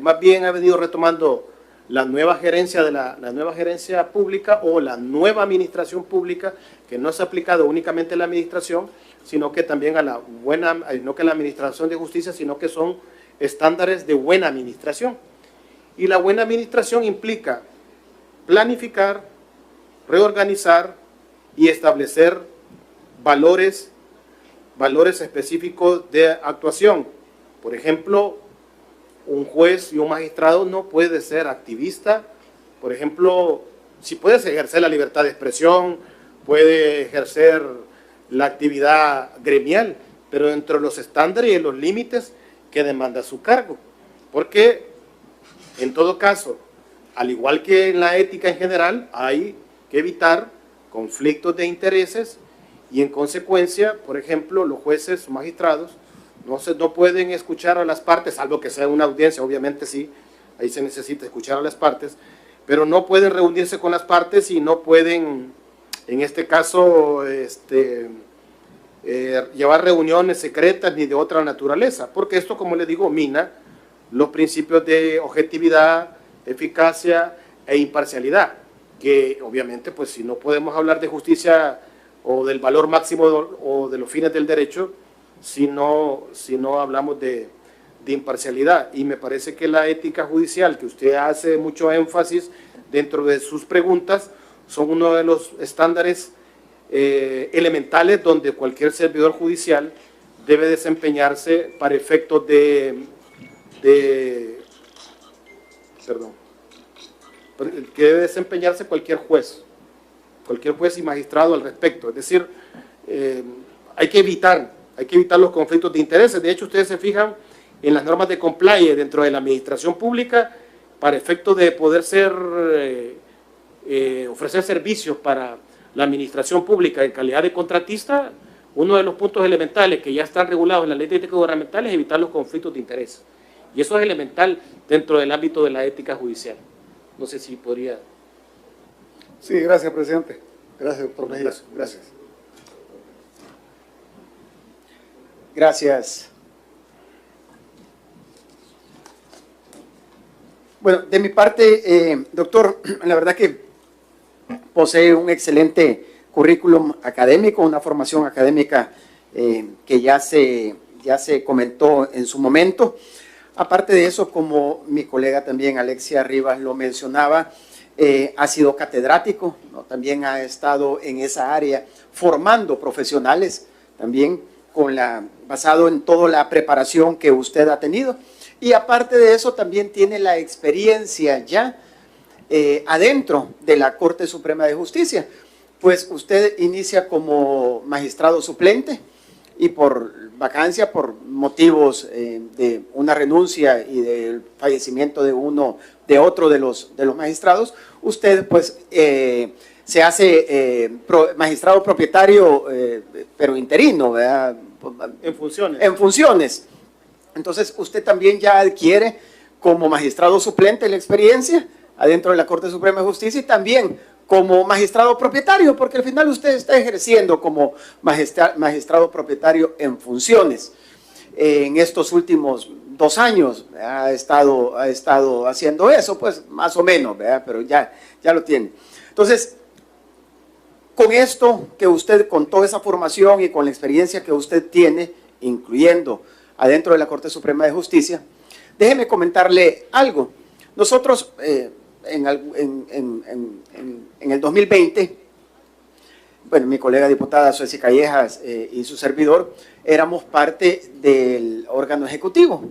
más bien ha venido retomando la nueva gerencia la nueva gerencia pública o la nueva administración pública, que no se ha aplicado únicamente a la administración, sino que también a la no que la administración de justicia, sino que son estándares de buena administración. Y la buena administración implica planificar, reorganizar y establecer valores específicos de actuación. Por ejemplo, un juez y un magistrado no puede ser activista. Por ejemplo, si puedes ejercer la libertad de expresión, puede ejercer la actividad gremial, pero dentro de los estándares y los límites que demanda su cargo. Porque, en todo caso, al igual que en la ética en general, hay que evitar conflictos de intereses y, en consecuencia, por ejemplo, los jueces o magistrados no pueden escuchar a las partes, salvo que sea una audiencia, obviamente sí, ahí se necesita escuchar a las partes, pero no pueden reunirse con las partes y no pueden, en este caso, llevar reuniones secretas ni de otra naturaleza, porque esto, como les digo, mina los principios de objetividad, eficacia e imparcialidad, que obviamente, pues si no podemos hablar de justicia o del valor máximo o de los fines del derecho, si no hablamos de imparcialidad. Y me parece que la ética judicial, que usted hace mucho énfasis dentro de sus preguntas, son uno de los estándares elementales donde cualquier servidor judicial debe desempeñarse para efectos que debe desempeñarse cualquier juez y magistrado al respecto. Es decir, hay que evitar los conflictos de intereses. De hecho, ustedes se fijan en las normas de compliance dentro de la administración pública para efectos de poder ofrecer servicios para la administración pública en calidad de contratista. Uno de los puntos elementales que ya están regulados en la ley de ética gubernamental es evitar los conflictos de interés. Y eso es elemental dentro del ámbito de la ética judicial. No sé si podría... Sí, gracias, presidente. Gracias, doctor Mejía. Gracias. Gracias. Bueno, de mi parte, doctor, la verdad que posee un excelente currículum académico, una formación académica que ya se comentó en su momento. Aparte de eso, como mi colega también Alexia Rivas lo mencionaba, ha sido catedrático, ¿no? También ha estado en esa área formando profesionales, también basado en toda la preparación que usted ha tenido. Y aparte de eso, también tiene la experiencia ya adentro de la Corte Suprema de Justicia. Pues usted inicia como magistrado suplente y por vacancia, por motivos de una renuncia y del fallecimiento de otro de los magistrados, usted pues se hace magistrado propietario, pero interino, ¿verdad? En funciones. En funciones. Entonces usted también ya adquiere como magistrado suplente la experiencia adentro de la Corte Suprema de Justicia y también como magistrado propietario, porque al final usted está ejerciendo como magistrado propietario en funciones. En estos últimos 2 años ha estado haciendo eso, pues más o menos, ¿verdad? Pero ya lo tiene. Entonces, con esto que usted, con toda esa formación y con la experiencia que usted tiene, incluyendo adentro de la Corte Suprema de Justicia, déjeme comentarle algo. Nosotros en el 2020, bueno, mi colega diputada Sueci Callejas y su servidor éramos parte del órgano ejecutivo.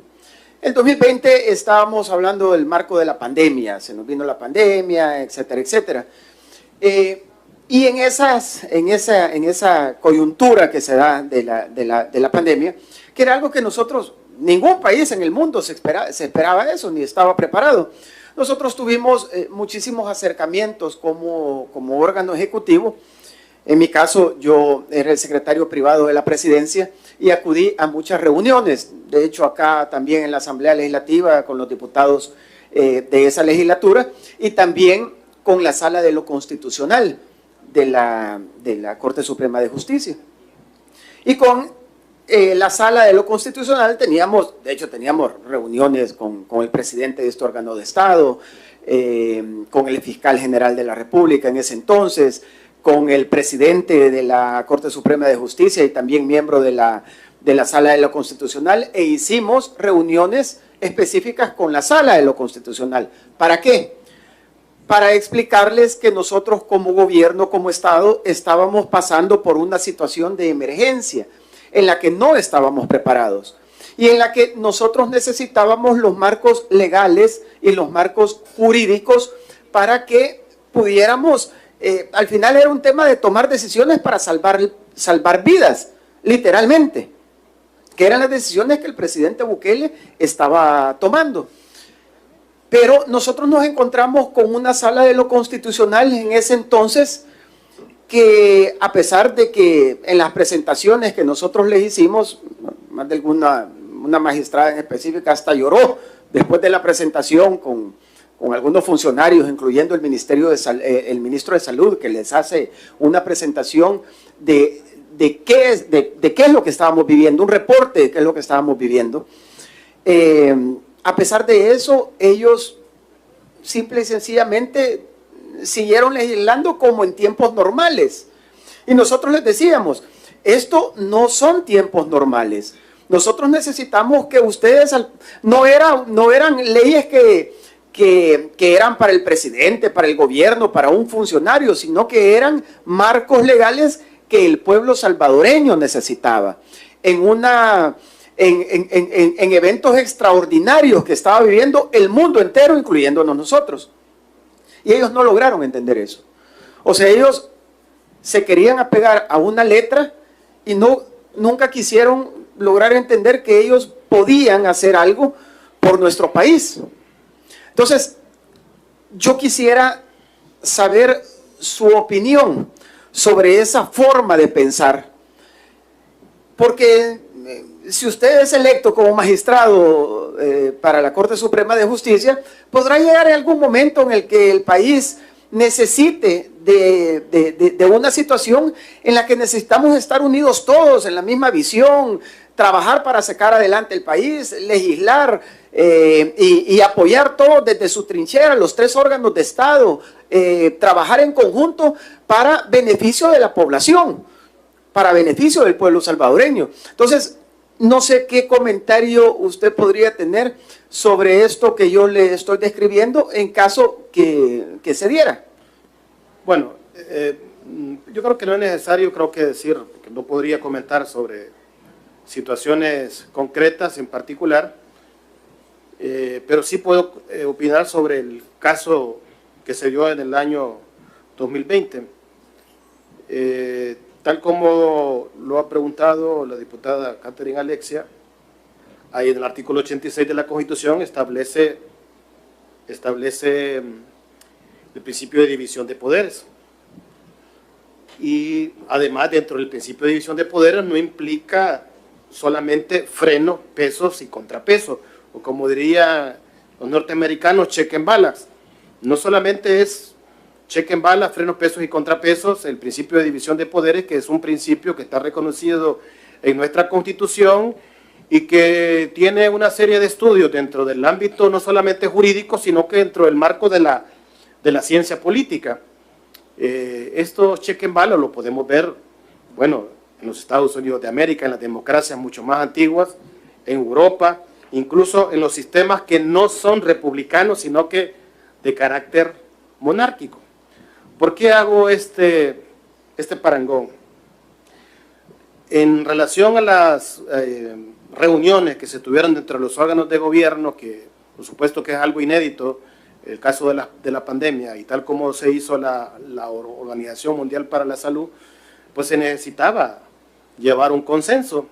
En 2020 estábamos hablando del marco de la pandemia, se nos vino la pandemia, etcétera, etcétera. Y en esa coyuntura que se da de la pandemia, que era algo que nosotros, ningún país en el mundo se esperaba eso, ni estaba preparado. Nosotros tuvimos muchísimos acercamientos como órgano ejecutivo. En mi caso, yo era el secretario privado de la presidencia y acudí a muchas reuniones. De hecho, acá también en la Asamblea Legislativa con los diputados de esa legislatura y también con la Sala de lo Constitucional de la Corte Suprema de Justicia. Y con la Sala de lo Constitucional teníamos reuniones con el presidente de este órgano de Estado, con el fiscal general de la República en ese entonces, con el presidente de la Corte Suprema de Justicia y también miembro de la Sala de lo Constitucional, e hicimos reuniones específicas con la Sala de lo Constitucional. ¿Para qué? Para explicarles que nosotros como gobierno, como Estado, estábamos pasando por una situación de emergencia en la que no estábamos preparados. y en la que nosotros necesitábamos los marcos legales y los marcos jurídicos para que pudiéramos, al final era un tema de tomar decisiones para salvar vidas, literalmente, que eran las decisiones que el presidente Bukele estaba tomando. Pero nosotros nos encontramos con una sala de lo constitucional en ese entonces que, a pesar de que en las presentaciones que nosotros les hicimos, más de una magistrada en específica hasta lloró después de la presentación con algunos funcionarios, incluyendo el ministro de Salud, que les hace una presentación de qué es lo que estábamos viviendo, un reporte de qué es lo que estábamos viviendo. A pesar de eso, ellos simple y sencillamente siguieron legislando como en tiempos normales. Y nosotros les decíamos, esto no son tiempos normales. Nosotros necesitamos que ustedes, no eran leyes que eran para el presidente, para el gobierno, para un funcionario, sino que eran marcos legales que el pueblo salvadoreño necesitaba. En eventos extraordinarios que estaba viviendo el mundo entero, incluyéndonos nosotros. Y ellos no lograron entender eso. O sea, ellos se querían apegar a una letra y nunca quisieron lograr entender que ellos podían hacer algo por nuestro país. Entonces, yo quisiera saber su opinión sobre esa forma de pensar. Porque si usted es electo como magistrado para la Corte Suprema de Justicia, podrá llegar en algún momento en el que el país necesite de una situación en la que necesitamos estar unidos todos en la misma visión, trabajar para sacar adelante el país, legislar y apoyar todos desde su trinchera, los tres órganos de Estado, trabajar en conjunto para beneficio de la población, para beneficio del pueblo salvadoreño. Entonces, no sé qué comentario usted podría tener sobre esto que yo le estoy describiendo en caso que se diera. Bueno, yo creo que no es necesario, decir, que no podría comentar sobre situaciones concretas en particular, pero sí puedo opinar sobre el caso que se dio en el año 2020. Tal como lo ha preguntado la diputada Catherine Alexia, ahí en el artículo 86 de la Constitución establece el principio de división de poderes. Y además, dentro del principio de división de poderes no implica solamente freno, pesos y contrapesos, o como dirían los norteamericanos, check and balance. No solamente es check and balance, frenos, pesos y contrapesos, el principio de división de poderes, que es un principio que está reconocido en nuestra Constitución y que tiene una serie de estudios dentro del ámbito no solamente jurídico, sino que dentro del marco de la ciencia política. Estos check and balance lo podemos ver, bueno, en los Estados Unidos de América, en las democracias mucho más antiguas, en Europa, incluso en los sistemas que no son republicanos, sino que de carácter monárquico. ¿Por qué hago este parangón? En relación a las reuniones que se tuvieron dentro de los órganos de gobierno, que por supuesto que es algo inédito, el caso de la pandemia, y tal como se hizo la Organización Mundial para la Salud, pues se necesitaba llevar un consenso.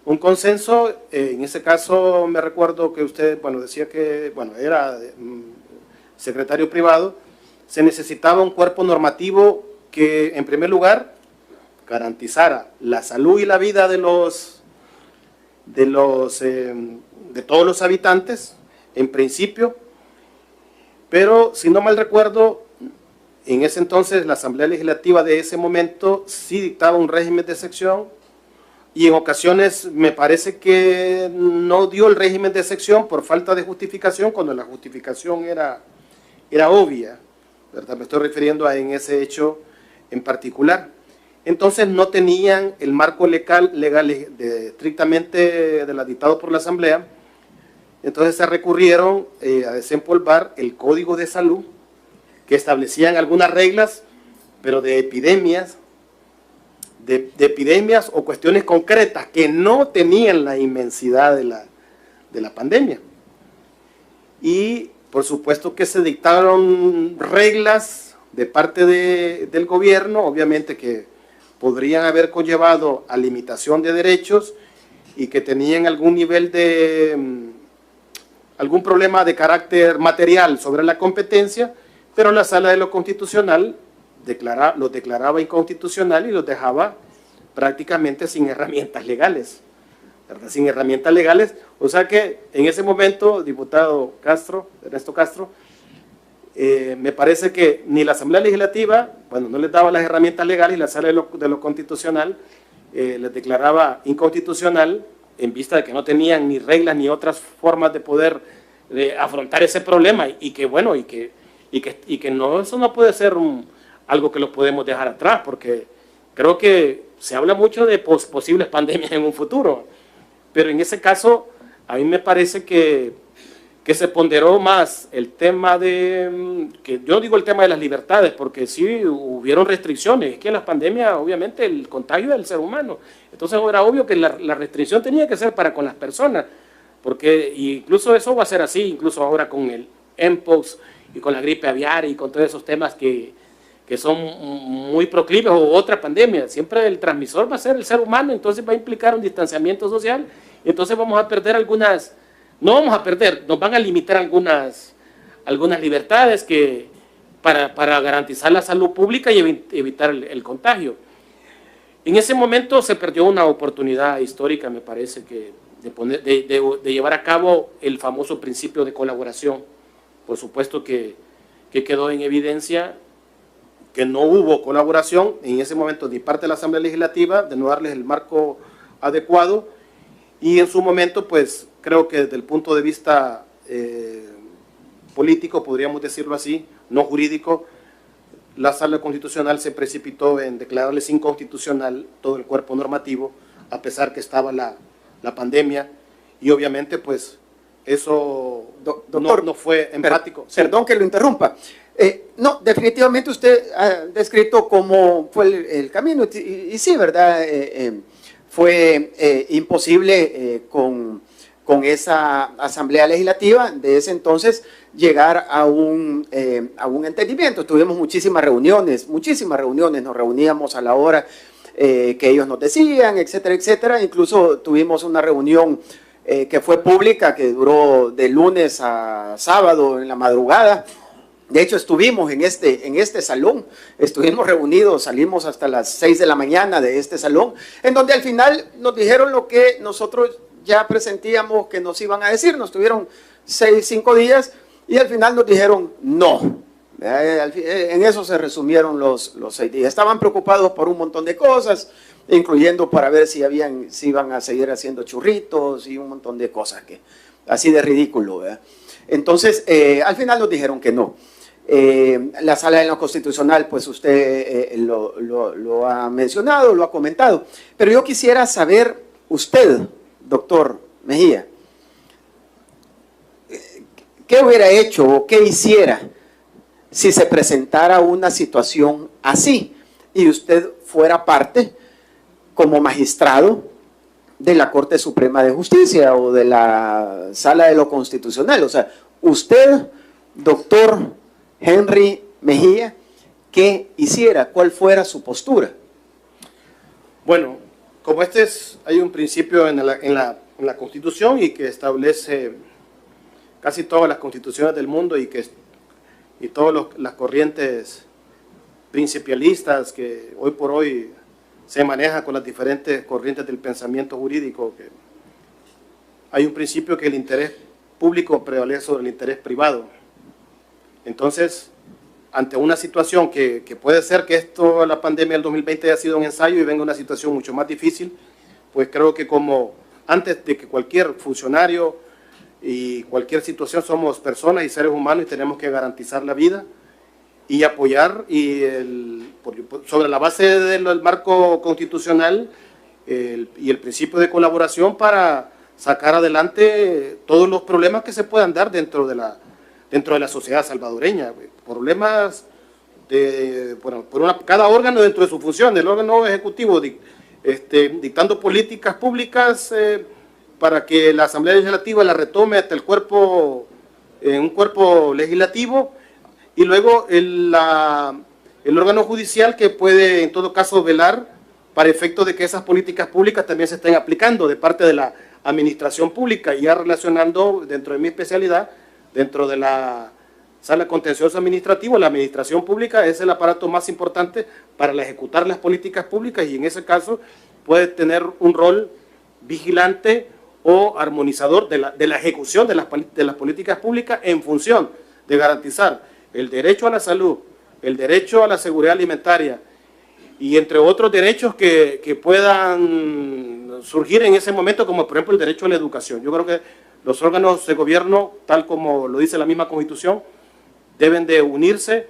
Un consenso, en ese caso me recuerdo que usted, decía que, era secretario privado, se necesitaba un cuerpo normativo que, en primer lugar, garantizara la salud y la vida de todos los habitantes, en principio, pero si no mal recuerdo, en ese entonces la Asamblea Legislativa de ese momento sí dictaba un régimen de excepción, y en ocasiones me parece que no dio el régimen de excepción por falta de justificación, cuando la justificación era obvia, ¿verdad? Me estoy refiriendo a en ese hecho en particular. Entonces no tenían el marco legal estrictamente dictado por la Asamblea, entonces se recurrieron a desempolvar el Código de Salud, que establecían algunas reglas, pero de epidemias, de epidemias o cuestiones concretas que no tenían la inmensidad de la pandemia. Y por supuesto que se dictaron reglas de parte del gobierno, obviamente que podrían haber conllevado a limitación de derechos y que tenían algún nivel de, algún problema de carácter material sobre la competencia, pero la Sala de lo Constitucional los declaraba inconstitucional y los dejaba prácticamente sin herramientas legales, ¿verdad? Sin herramientas legales. O sea que en ese momento, diputado Castro, Ernesto Castro, me parece que ni la Asamblea Legislativa, bueno, no les daba las herramientas legales, y la Sala de lo Constitucional les declaraba inconstitucional en vista de que no tenían ni reglas ni otras formas de poder afrontar ese problema, y que bueno, y que no, eso no puede ser algo que lo podemos dejar atrás, porque creo que se habla mucho de posibles pandemias en un futuro, pero en ese caso a mí me parece que se ponderó más el tema que yo digo el tema de las libertades, porque sí hubieron restricciones, es que en las pandemias obviamente el contagio es del ser humano, entonces era obvio que la restricción tenía que ser para con las personas, porque incluso eso va a ser así, incluso ahora con el Mpox y con la gripe aviar y con todos esos temas que son muy proclives, o otra pandemia, siempre el transmisor va a ser el ser humano, entonces va a implicar un distanciamiento social, y entonces vamos a perder algunas, no vamos a perder, nos van a limitar algunas libertades para garantizar la salud pública y evitar el contagio. En ese momento se perdió una oportunidad histórica, me parece, que de llevar a cabo el famoso principio de colaboración. Por supuesto que quedó en evidencia que no hubo colaboración en ese momento ni parte de la Asamblea Legislativa, de no darles el marco adecuado, y en su momento, pues, creo que desde el punto de vista político, podríamos decirlo así, no jurídico, la Sala Constitucional se precipitó en declararles inconstitucional todo el cuerpo normativo, a pesar que estaba la pandemia, y obviamente, pues, eso no fue empático. Perdón que lo interrumpa. No, definitivamente usted ha descrito cómo fue el camino, y sí, ¿verdad? Fue imposible con esa Asamblea Legislativa de ese entonces llegar a un entendimiento. Tuvimos muchísimas reuniones, nos reuníamos a la hora que ellos nos decían, etcétera, etcétera. Incluso tuvimos una reunión que fue pública, que duró de lunes a sábado en la madrugada. De hecho, estuvimos en este salón, estuvimos reunidos, salimos hasta las 6 de la mañana de este salón, en donde al final nos dijeron lo que nosotros ya presentíamos que nos iban a decir. Nos tuvieron 5 días y al final nos dijeron no. En eso se resumieron los 6 días. Estaban preocupados por un montón de cosas, incluyendo para ver si iban a seguir haciendo churritos y un montón de cosas así de ridículo, ¿verdad? Entonces, al final nos dijeron que no. La Sala de lo Constitucional, pues usted lo ha mencionado, lo ha comentado, pero yo quisiera saber, usted, doctor Mejía, ¿qué hubiera hecho o qué hiciera si se presentara una situación así y usted fuera parte como magistrado de la Corte Suprema de Justicia o de la Sala de lo Constitucional? O sea, usted, doctor Henry Mejía, ¿qué hiciera? ¿Cuál fuera su postura? Bueno, como hay un principio en la Constitución y que establece casi todas las constituciones del mundo y todas las corrientes principialistas que hoy por hoy se manejan con las diferentes corrientes del pensamiento jurídico, que hay un principio que el interés público prevalece sobre el interés privado. Entonces, ante una situación que puede ser que la pandemia del 2020 haya sido un ensayo y venga una situación mucho más difícil, pues creo que como antes de que cualquier funcionario y cualquier situación somos personas y seres humanos y tenemos que garantizar la vida y apoyar sobre la base del marco constitucional y el principio de colaboración para sacar adelante todos los problemas que se puedan dar dentro de la sociedad salvadoreña, problemas cada órgano dentro de su función, el órgano ejecutivo dictando políticas públicas para que la Asamblea Legislativa la retome hasta un cuerpo legislativo, y luego el órgano judicial, que puede en todo caso velar para efecto de que esas políticas públicas también se estén aplicando de parte de la administración pública. Y ya relacionando dentro de mi especialidad, dentro de la Sala Contencioso Administrativo, la administración pública es el aparato más importante para ejecutar las políticas públicas, y en ese caso puede tener un rol vigilante o armonizador de la ejecución de las políticas públicas en función de garantizar el derecho a la salud, el derecho a la seguridad alimentaria y entre otros derechos que puedan surgir en ese momento, como por ejemplo el derecho a la educación. Yo creo que los órganos de gobierno, tal como lo dice la misma Constitución, deben de unirse,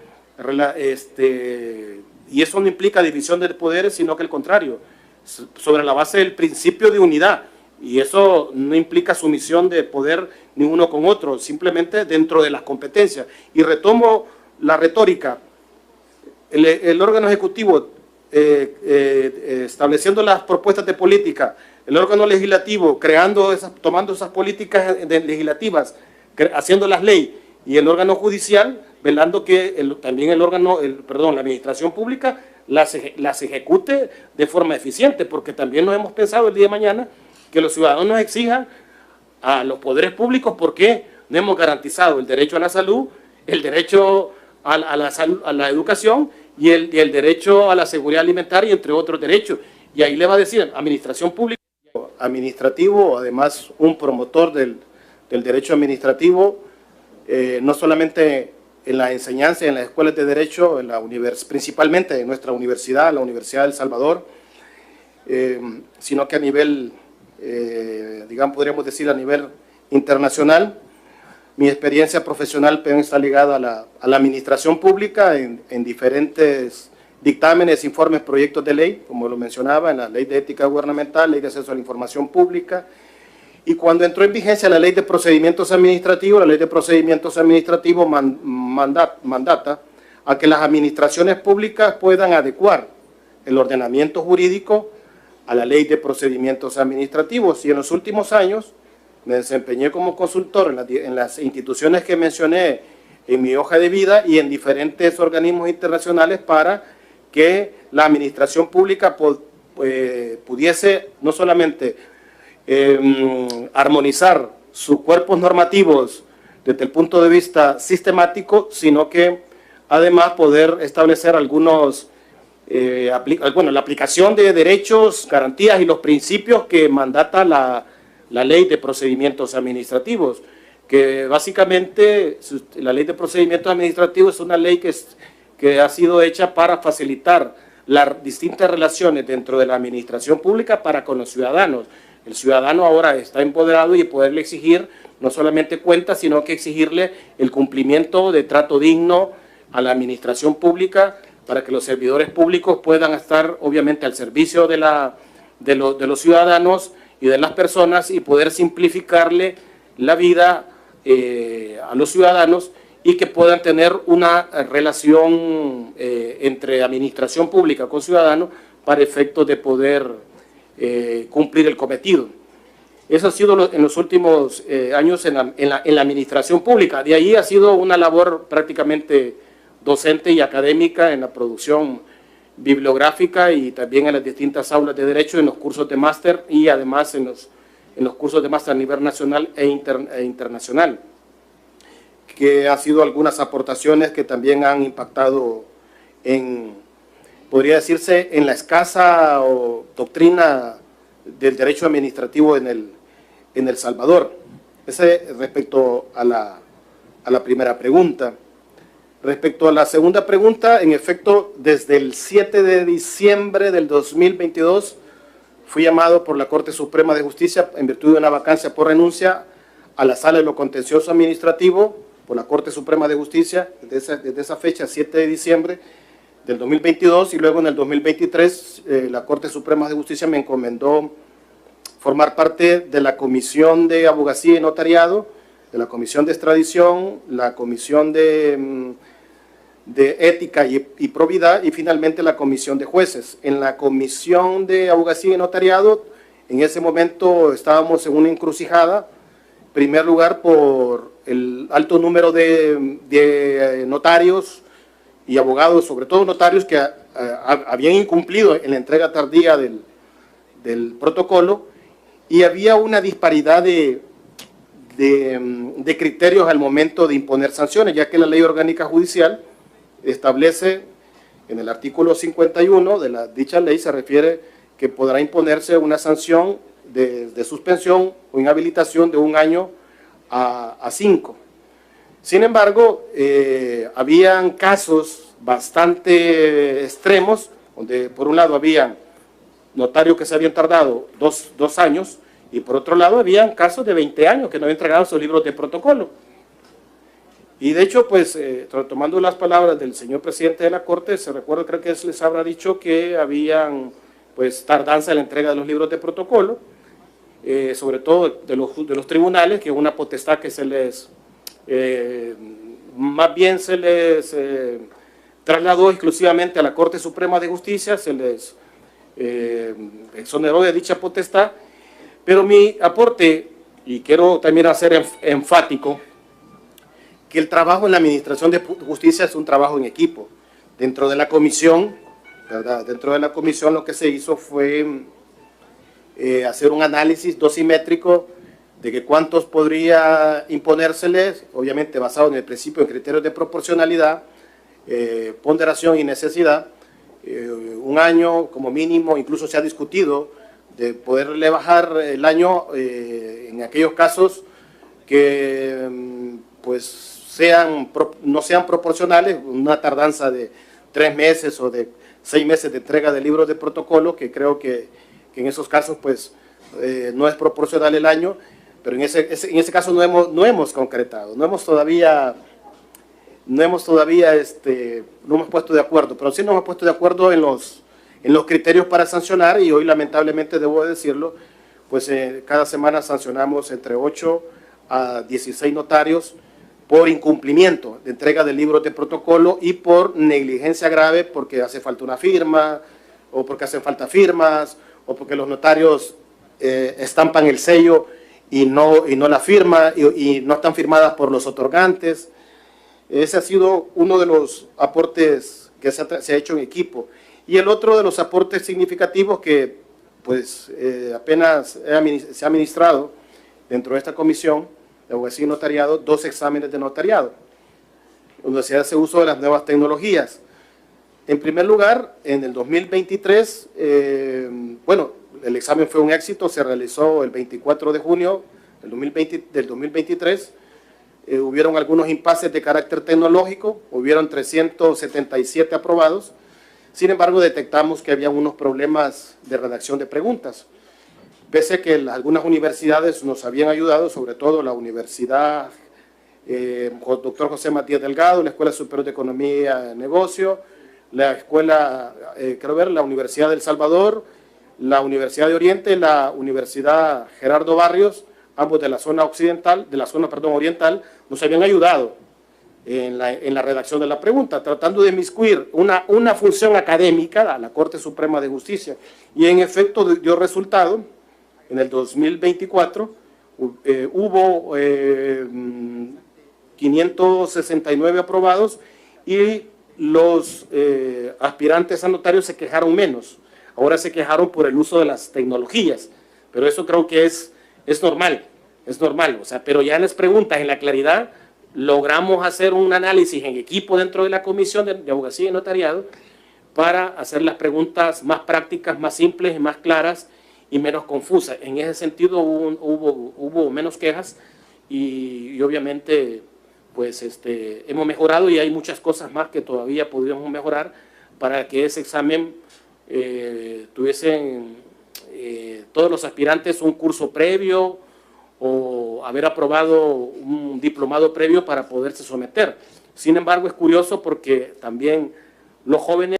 y eso no implica división de poderes, sino que el contrario, sobre la base del principio de unidad, y eso no implica sumisión de poder ni uno con otro, simplemente dentro de las competencias. Y retomo la retórica, el órgano ejecutivo estableciendo las propuestas de política, el órgano legislativo tomando esas políticas legislativas, haciendo las leyes, y el órgano judicial velando que también la administración pública las ejecute de forma eficiente, porque también nos hemos pensado el día de mañana que los ciudadanos nos exijan a los poderes públicos porque no hemos garantizado el derecho a la salud, el derecho a la educación y el derecho a la seguridad alimentaria, entre otros derechos. Y ahí le va a decir, administración pública. Administrativo, además un promotor del derecho administrativo, no solamente en la enseñanza, en las escuelas de derecho, principalmente en nuestra universidad, la Universidad de El Salvador, sino que a nivel, podríamos decir a nivel internacional. Mi experiencia profesional está ligada a la administración pública en diferentes dictámenes, informes, proyectos de ley, como lo mencionaba, en la Ley de Ética Gubernamental, Ley de Acceso a la Información Pública. Y cuando entró en vigencia la Ley de Procedimientos Administrativos, la Ley de Procedimientos Administrativos mandata a que las administraciones públicas puedan adecuar el ordenamiento jurídico a la Ley de Procedimientos Administrativos. Y en los últimos años me desempeñé como consultor en las instituciones que mencioné en mi hoja de vida y en diferentes organismos internacionales para que la administración pública pudiese no solamente armonizar sus cuerpos normativos desde el punto de vista sistemático, sino que además poder establecer la aplicación de derechos, garantías y los principios que mandata la Ley de Procedimientos Administrativos, que básicamente la Ley de Procedimientos Administrativos es una ley que ha sido hecha para facilitar las distintas relaciones dentro de la administración pública para con los ciudadanos. El ciudadano ahora está empoderado y poderle exigir no solamente cuentas, sino que exigirle el cumplimiento de trato digno a la administración pública para que los servidores públicos puedan estar obviamente al servicio de los ciudadanos y de las personas y poder simplificarle la vida a los ciudadanos y que puedan tener una relación entre administración pública con ciudadanos para efectos de poder cumplir el cometido. Eso ha sido en los últimos años en la administración pública. De ahí ha sido una labor prácticamente docente y académica en la producción bibliográfica y también en las distintas aulas de derecho, en los cursos de máster y además en los cursos de máster a nivel nacional e internacional, que han sido algunas aportaciones que también han impactado podría decirse, en la escasa doctrina del derecho administrativo en El Salvador. Ese respecto a la primera pregunta. Respecto a la segunda pregunta, en efecto, desde el 7 de diciembre del 2022 fui llamado por la Corte Suprema de Justicia en virtud de una vacancia por renuncia a la Sala de lo Contencioso Administrativo por la Corte Suprema de Justicia desde esa fecha, 7 de diciembre del 2022, y luego en el 2023 la Corte Suprema de Justicia me encomendó formar parte de la Comisión de Abogacía y Notariado, de la Comisión de Extradición, la Comisión de de Ética y Probidad, y finalmente la Comisión de Jueces. En la Comisión de Abogacía y Notariado, en ese momento estábamos en una encrucijada, en primer lugar por el alto número de notarios y abogados, sobre todo notarios que habían incumplido en la entrega tardía del protocolo, y había una disparidad de criterios al momento de imponer sanciones, ya que la Ley Orgánica Judicial establece en el artículo 51 de dicha ley, se refiere que podrá imponerse una sanción de suspensión o inhabilitación de 1 año a 5. Sin embargo, habían casos bastante extremos, donde por un lado habían notarios que se habían tardado dos años, y por otro lado habían casos de 20 años que no habían entregado sus libros de protocolo. Y de hecho, pues, tomando las palabras del señor presidente de la Corte, se recuerda, creo que les habrá dicho que habían, pues, tardanza en la entrega de los libros de protocolo, sobre todo de los tribunales, que es una potestad que se les, más bien se les trasladó exclusivamente a la Corte Suprema de Justicia, se les exoneró de dicha potestad. Pero mi aporte, y quiero también hacer enfático, que el trabajo en la Administración de Justicia es un trabajo en equipo. Dentro de la comisión, ¿verdad? Dentro de la comisión lo que se hizo fue hacer un análisis dosimétrico de que cuántos podría imponérseles, obviamente basado en el principio de criterios de proporcionalidad, ponderación y necesidad, 1 año como mínimo. Incluso se ha discutido de poderle bajar el año en aquellos casos que pues no sean proporcionales, una tardanza de 3 meses o de 6 meses de entrega de libros de protocolo, que creo que en esos casos pues no es proporcional el año, pero en ese caso no hemos concretado, no hemos todavía puesto de acuerdo, pero sí nos hemos puesto de acuerdo en los criterios para sancionar, y hoy lamentablemente debo decirlo, pues cada semana sancionamos entre 8 a 16 notarios por incumplimiento de entrega de libros de protocolo y por negligencia grave, porque hace falta una firma, o porque hacen falta firmas, o porque los notarios estampan el sello y no la firma, y no están firmadas por los otorgantes. Ese ha sido uno de los aportes que se ha hecho en equipo. Y el otro de los aportes significativos que pues apenas se ha administrado dentro de esta comisión de abogacía y notariado, 2 exámenes de notariado, donde se hace uso de las nuevas tecnologías. En primer lugar, en el 2023, bueno, el examen fue un éxito, se realizó el 24 de junio del 2023, hubieron algunos impases de carácter tecnológico, hubieron 377 aprobados. Sin embargo, detectamos que había unos problemas de redacción de preguntas. Pese a que algunas universidades nos habían ayudado, sobre todo la Universidad Dr. José Matías Delgado, la Escuela Superior de Economía y Negocio, la Escuela, la Universidad del Salvador, la Universidad de Oriente, la Universidad Gerardo Barrios, ambos de la zona oriental, nos habían ayudado en la redacción de la pregunta, tratando de inmiscuir una función académica a la Corte Suprema de Justicia. Y en efecto dio resultado. En el 2024 hubo 569 aprobados, y los aspirantes a notarios se quejaron menos. Ahora se quejaron por el uso de las tecnologías, pero eso creo que es normal, o sea, pero ya en las preguntas, en la claridad, logramos hacer un análisis en equipo dentro de la Comisión de Abogacía y Notariado para hacer las preguntas más prácticas, más simples y más claras y menos confusas. En ese sentido hubo menos quejas, y obviamente pues hemos mejorado, y hay muchas cosas más que todavía podríamos mejorar para que ese examen tuviesen todos los aspirantes un curso previo o haber aprobado un diplomado previo para poderse someter. Sin embargo, es curioso porque también los jóvenes